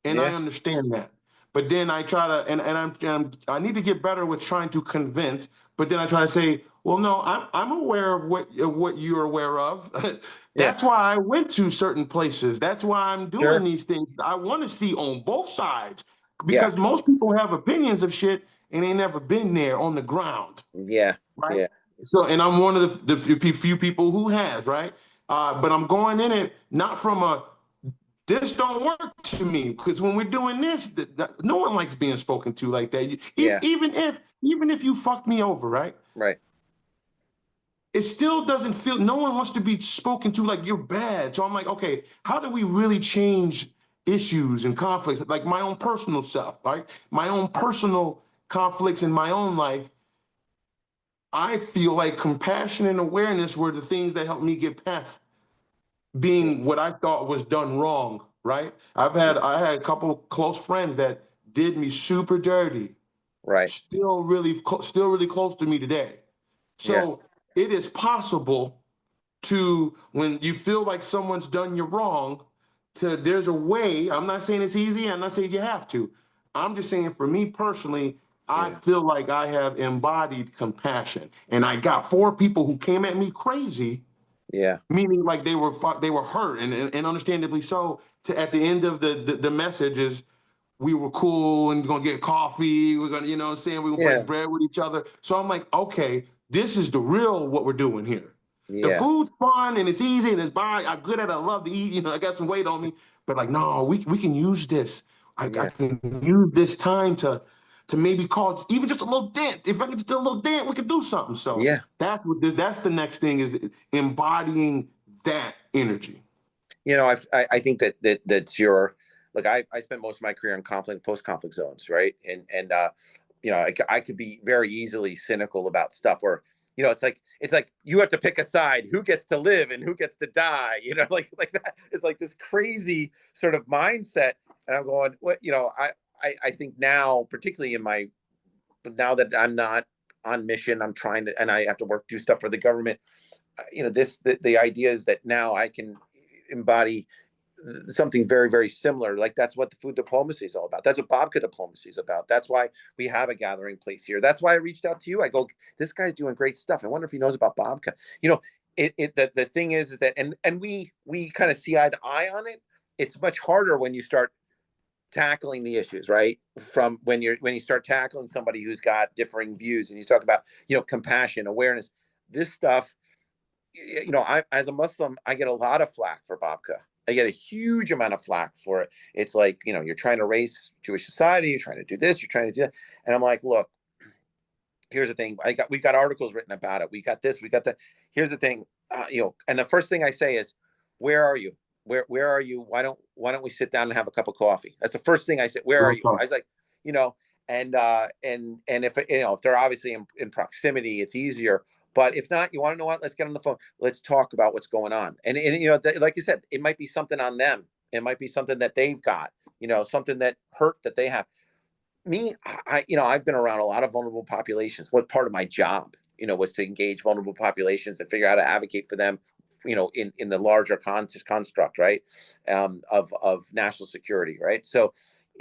B: and I
A: Yeah.
B: understand that. But then I try to, I need to get better with trying to convince. But then I try to say, well, no, I'm aware of what you're aware of.
A: Yeah.
B: That's why I went to certain places. That's why I'm doing
A: Sure.
B: these things. I want to see on both sides
A: Yeah.
B: because most people have opinions of shit and they never been there on the ground,
A: Yeah.
B: right?
A: Yeah.
B: So, and I'm one of the few people who has, right? But I'm going in it not from this don't work to me because when we're doing this, no one likes being spoken to like that.
A: Yeah.
B: Even if you fucked me over, right?
A: Right.
B: It still doesn't feel. No one wants to be spoken to like you're bad. So I'm like, okay, how do we really change issues and conflicts, like my own personal stuff, like my own personal conflicts in my own life, I feel like compassion and awareness were the things that helped me get past being what I thought was done wrong, right? I had a couple close friends that did me super dirty,
A: Right.
B: still really close to me today.
A: Yeah.
B: So it is possible to, when you feel like someone's done you wrong, there's a way. I'm not saying it's easy. I'm not saying you have to. I'm just saying for me personally, I feel like I have embodied compassion, and I got 4 people who came at me crazy.
A: Yeah.
B: Meaning like they were hurt, and understandably so. At the end of the messages, we were cool and gonna get coffee. We're gonna, you know what I'm saying, we're gonna break bread with each other. So I'm like, okay, this is the real what we're doing here. The
A: Yeah.
B: food's fun and it's easy and I'm good at it. I love to eat, I got some weight on me. But like, no, we can use this. I can use this time to maybe cause even just a little dent. If I can just do a little dent, we can do something. So
A: Yeah.
B: that's the next thing, is embodying that energy.
A: I think that's your, like, I spent most of my career in conflict, post-conflict zones, right? And I could be very easily cynical about stuff where, it's like you have to pick a side, who gets to live and who gets to die, like that. It's like this crazy sort of mindset. And I'm going, what, I think now, particularly now that I'm not on mission, I'm trying to, and I have to do stuff for the government. The idea is that now I can embody something very, very similar. Like, that's what the food diplomacy is all about. That's what Babka diplomacy is about. That's why we have a gathering place here. That's why I reached out to you. I go, this guy's doing great stuff. I wonder if he knows about Babka. The thing is that, and we kind of see eye to eye on it. It's much harder when you start tackling the issues, right? From when you start tackling somebody who's got differing views, and you talk about, compassion, awareness, this stuff. I, as a Muslim, I get a lot of flack for Babka. I get a huge amount of flack for it. It's like, you're trying to raise Jewish society, you're trying to do this, you're trying to do that. And I'm like, look, here's the thing. We've got articles written about it. We got this, we got that. Here's the thing, and the first thing I say is, where are you? Where are you? Why don't we sit down and have a cup of coffee? That's the first thing I said. Where are you? I was like, and if they're obviously in proximity, it's easier. But if not, you want to know what? Let's get on the phone. Let's talk about what's going on. And like you said, it might be something on them. It might be something that they've got, something that hurt that they have. Me, I've been around a lot of vulnerable populations. What part of my job, was to engage vulnerable populations and figure out how to advocate for them, in the larger construct, right, of national security, right? So,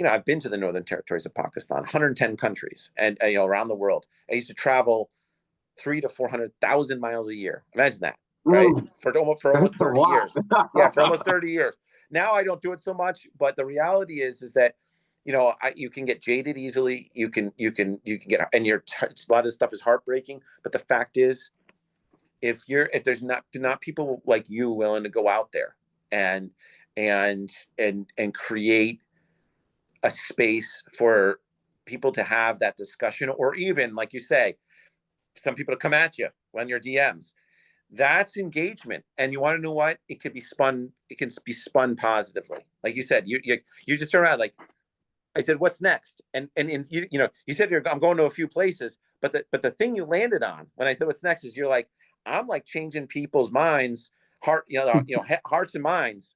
A: I've been to the northern territories of Pakistan, 110 countries, and around the world. I used to travel 300,000 to 400,000 miles a year. Imagine that, right? For almost 30 years. Yeah, for almost 30 years. Now I don't do it so much, but the reality is that, you can get jaded easily. You can get, and a lot of this stuff is heartbreaking. But the fact is, if there's not people like you willing to go out there and create a space for people to have that discussion, or even, like you say, some people to come at you on your DMs, that's engagement. And you want to know what? It can be spun positively. Like you said, you just turn around, like I said, what's next? And you said, I'm going to a few places, but the thing you landed on when I said what's next is, you're like, I'm like changing people's minds, hearts and minds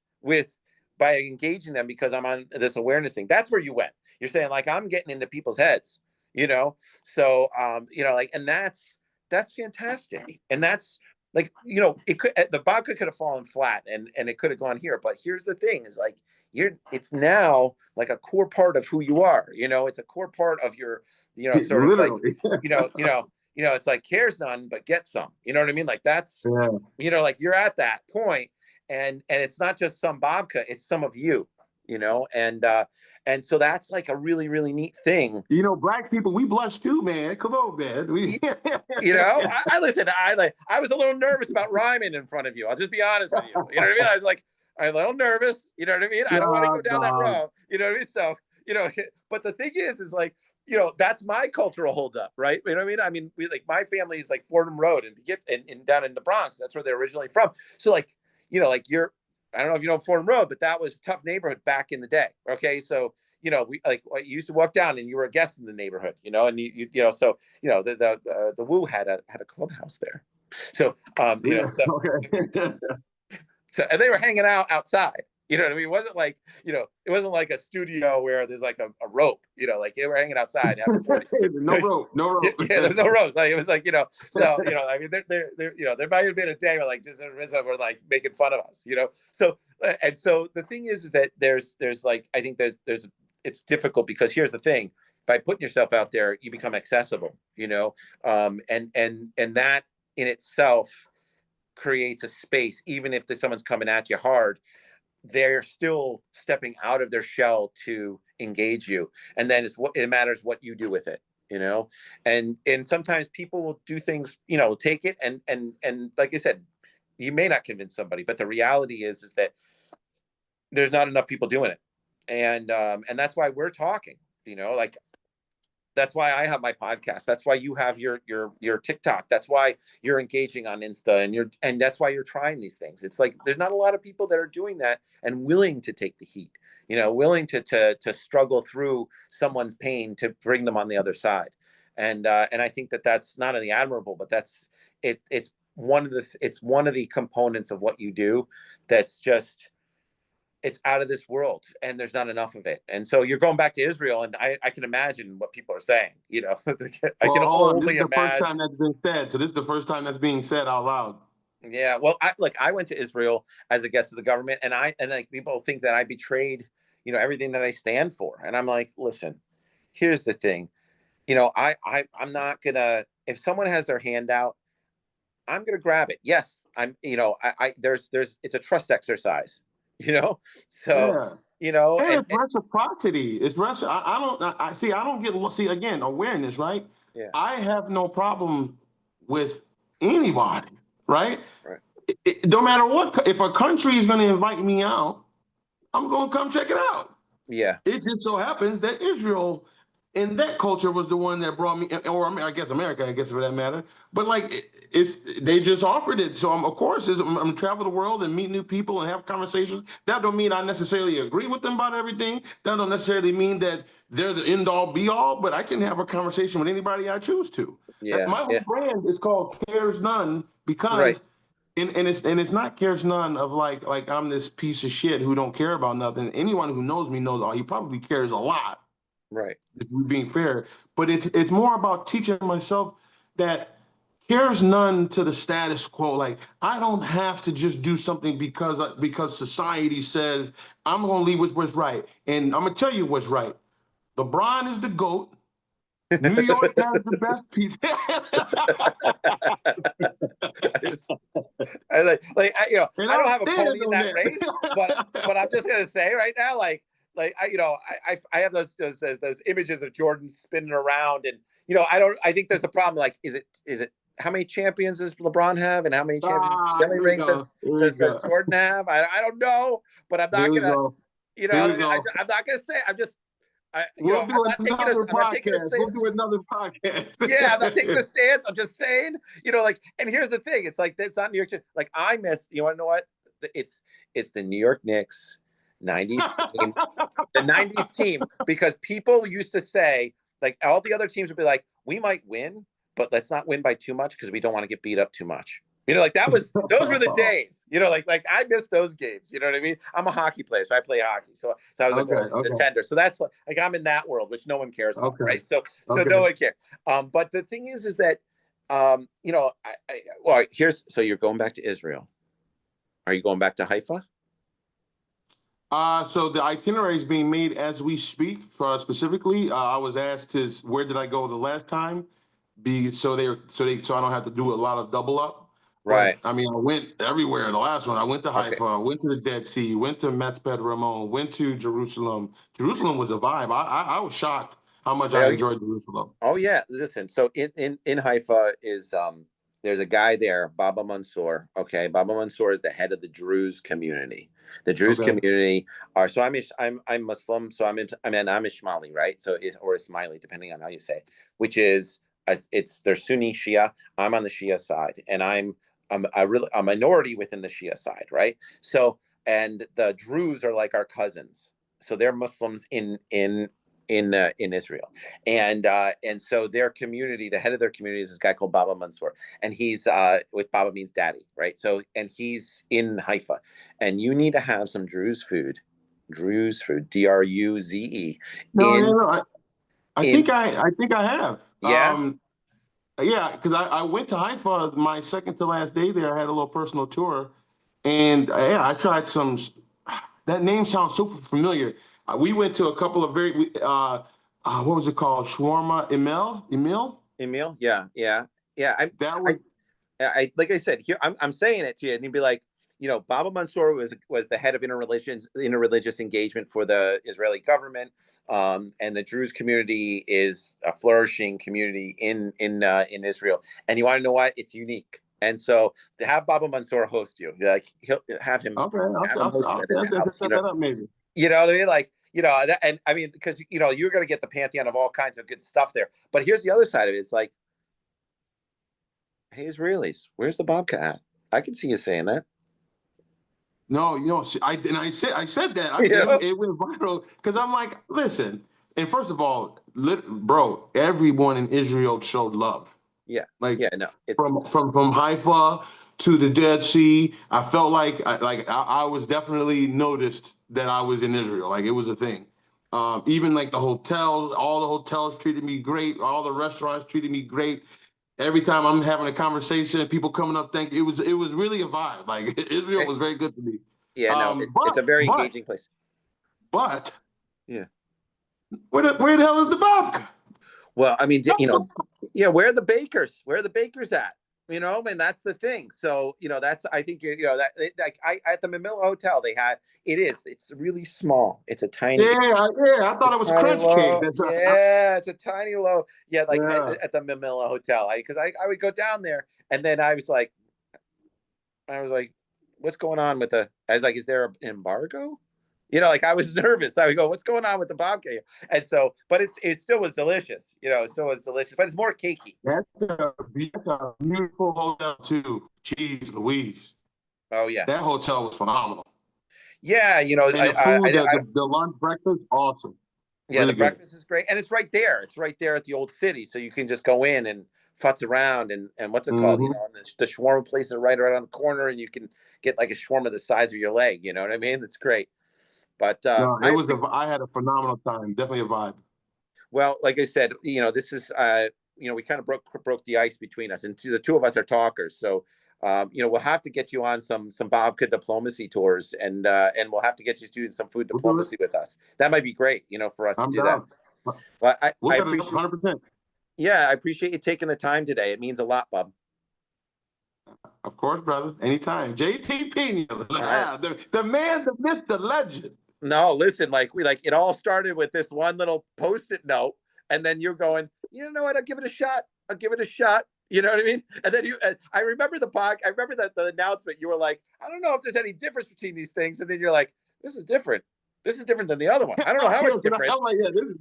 A: by engaging them, because I'm on this awareness thing. That's where you went. You're saying, like, I'm getting into people's heads, so and that's fantastic. And that's, like, it could, the Babka could have fallen flat and it could have gone here. But here's the thing, is like, it's now like a core part of who you are. It's a core part of your, sort of like, it's like, cares none, but get some, you know what I mean? Like, that's, like, you're at that point, and it's not just some Babka, it's some of you, and so that's like a really, really neat thing.
B: Black people, we blush too, man. Come on, man.
A: I listen. I was a little nervous about rhyming in front of you. I'll just be honest with you. You know what I mean? I was like, I'm a little nervous. You know what I mean? I don't want to go down that road. You know what I mean? So, but the thing is like, that's my cultural holdup, right? You know what I mean? We, like, my family is like Fordham Road and down in the Bronx. That's where they're originally from. So, like, like, I don't know if you know Fordham Road, but that was a tough neighborhood back in the day. Okay, so we you used to walk down and you were a guest in the neighborhood, and so the Woo had a clubhouse there. So
B: Okay.
A: so and they were hanging out outside. You know what I mean? It wasn't like, it wasn't like a studio where there's like a rope, like they were hanging outside having 40.
B: No rope, no rope.
A: Yeah, there's no rope. Like it was like, so, I mean, there might have been a day where like just were like making fun of us, So, and so the thing is that there's like, I think it's difficult because here's the thing, by putting yourself out there, you become accessible, and that in itself creates a space, even if someone's coming at you hard, they're still stepping out of their shell to engage you. And then it matters what you do with it, and sometimes people will do things, take it and like I said, you may not convince somebody, but the reality is that there's not enough people doing it. And that's why we're talking, like, that's why I have my podcast. That's why you have your TikTok. That's why you're engaging on Insta, and that's why you're trying these things. It's like there's not a lot of people that are doing that and willing to take the heat, willing to struggle through someone's pain to bring them on the other side. And I think that's not only admirable, but it's one of the components of what you do that's just, it's out of this world, and there's not enough of it. And so you're going back to Israel, and I can imagine what people are saying, I can only
B: imagine. This is the first time that's been said. So this is the first time that's being said out loud.
A: Yeah. Well, I went to Israel as a guest of the government, and like people think that I betrayed, everything that I stand for. And I'm like, listen, here's the thing, I'm not gonna, if someone has their hand out, I'm gonna grab it. Yes, there's it's a trust exercise. So,
B: Yeah.
A: and
B: it's reciprocity. It's I don't get, again, awareness, right?
A: Yeah.
B: I have no problem with anybody, right?
A: Right.
B: No matter what, if a country is going to invite me out, I'm going to come check it out.
A: Yeah.
B: It just so happens that Israel in that culture was the one that brought me, or I guess America, I guess for that matter. But like, they just offered it. So of course, I'm travel the world and meet new people and have conversations. That don't mean I necessarily agree with them about everything. That don't necessarily mean that they're the end all be all. But I can have a conversation with anybody I choose to.
A: Yeah.
B: My whole brand is called Cares None because.
A: Right.
B: And it's not cares none of like I'm this piece of shit who don't care about nothing. Anyone who knows me knows, he probably cares a lot.
A: Right.
B: If we're being fair, but it's more about teaching myself that cares none to the status quo. Like, I don't have to just do something because society says I'm going to leave with what's right, and I'm going to tell you what's right. LeBron is the GOAT. New York has the best pizza.
A: I don't have a pony in that race, but I'm just gonna say right now, I have those images of Jordan spinning around, and I think there's a problem. Like, is it how many champions does LeBron have, and how many rings does Jordan have? I don't know, but I'm not gonna, I'm not gonna say. I'm just.
B: We'll do another podcast.
A: Yeah, I'm not taking a stance. I'm just saying, and here's the thing. It's like, it's not New York. Like, I miss, you want to know what? It's the New York Knicks 90s team, the 90s team, because people used to say, like, all the other teams would be like, we might win, but let's not win by too much because we don't want to get beat up too much. Like those were the days, like I miss those games. You know what I mean? I'm a hockey player, so I play hockey. So I was a tender. So that's like I'm in that world, which no one cares about, right? So no one cares. But the thing is that, so you're going back to Israel. Are you going back to Haifa?
B: So the itinerary is being made as we speak. Specifically, I was asked where did I go the last time? So I don't have to do a lot of double up.
A: Right.
B: But, I mean, I went everywhere. The last one, I went to Haifa, I went to the Dead Sea, went to Metzpet Ramon, went to Jerusalem. Jerusalem was a vibe. I was shocked how much I enjoyed Jerusalem.
A: Oh yeah, listen. So in Haifa is there's a guy there, Baba Mansour. Okay, Baba Mansour is the head of the Druze community. The Druze community are, so I'm Muslim, so I'm Ishmaeli, right? So or Ismaili, depending on how you say it, which is they're Sunni Shia. I'm on the Shia side, and I'm a minority within the Shia side, right? So and the Druze are like our cousins. So they're Muslims in Israel, and so their community, the head of their community, is this guy called Baba Mansour, and he's with Baba means daddy, right? So, and he's in Haifa, and you need to have some Druze food, Druze,
B: No,
A: in
B: no, no. I
A: in
B: think I have.
A: yeah.
B: Yeah, because I went to Haifa my second to last day there. I had a little personal tour, and yeah, I tried some. That name sounds so familiar. We went to a couple of what was it called? Shawarma Emil?
A: Emil, yeah.
B: That
A: I
B: was
A: I like I said here, I'm saying it to you, and you'd be like, Baba Mansour was the head of interreligious engagement for the Israeli government, and the Druze community is a flourishing community in Israel. And you want to know what? It's unique. And so to have Baba Mansour host you, like he'll
B: okay.
A: have him host you at his
B: I'll
A: house.
B: set that up maybe.
A: You know what I mean? Like, and I mean, because you're going to get the pantheon of all kinds of good stuff there. But here's the other side of it. It's like, hey, Israelis, where's the Babka at? I can see you saying that.
B: No, I said that.
A: Yeah.
B: It went viral because I'm like, listen. And first of all, bro, everyone in Israel showed love.
A: Yeah.
B: Like
A: Yeah. No.
B: from Haifa to the Dead Sea, I felt like I was definitely noticed that I was in Israel. Like it was a thing. Even like the hotels, all the hotels treated me great. All the restaurants treated me great. Every time I'm having a conversation, people coming up, it was really a vibe. Like Israel was very good to me.
A: Yeah. No. It's a very engaging place.
B: But
A: yeah,
B: where the hell is the Babka?
A: Well, I mean, where are the bakers? Where are the bakers at? And that's the thing. So, that's, I think, that like at the Mamilla Hotel, it's really small. It's a tiny,
B: I thought it was crunch cake.
A: It's a tiny low. Yeah. Like at the Mamilla Hotel, because I would go down there and then I was like, what's going on with I was like, is there an embargo? Like I was nervous. I would go, what's going on with the babka? And so, but it still was delicious. It still was delicious, but it's more cakey.
B: That's a beautiful hotel too. Jeez Louise.
A: Oh yeah.
B: That hotel was phenomenal.
A: Yeah.
B: And the food, the lunch, breakfast, awesome.
A: Yeah, really the breakfast is great. And it's right there. It's right there at the old city. So you can just go in and futz around and what's it called? The shawarma place is right around the corner and you can get like a shawarma the size of your leg. You know what I mean? It's great. But
B: no, I had a phenomenal time. Definitely a vibe.
A: Well, like I said, this is we kind of broke the ice between us, and the two of us are talkers. So we'll have to get you on some Babka diplomacy tours, and we'll have to get you doing some food diplomacy with us. That might be great, for us to do that. Well, I appreciate
B: 100%.
A: Yeah, I appreciate you taking the time today. It means a lot, Bob.
B: Of course, brother. Anytime. JTP, the man, the myth, the legend.
A: No, listen, it all started with this one little Post-it note, and then you're going, you know what? I'll give it a shot. You know what I mean? And then I remember I remember that the announcement. You were like, I don't know if there's any difference between these things, and then you're like, this is different. This is different than the other one. I don't know how it's different.
B: I'm like, yeah, this is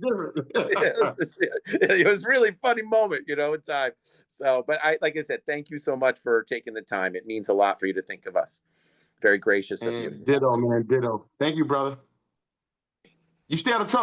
B: different.
A: It was really a funny moment, in time. So, but like I said, thank you so much for taking the time. It means a lot for you to think of us. Very gracious of you.
B: Ditto, man. Ditto. Thank you, brother. You stay out of trouble.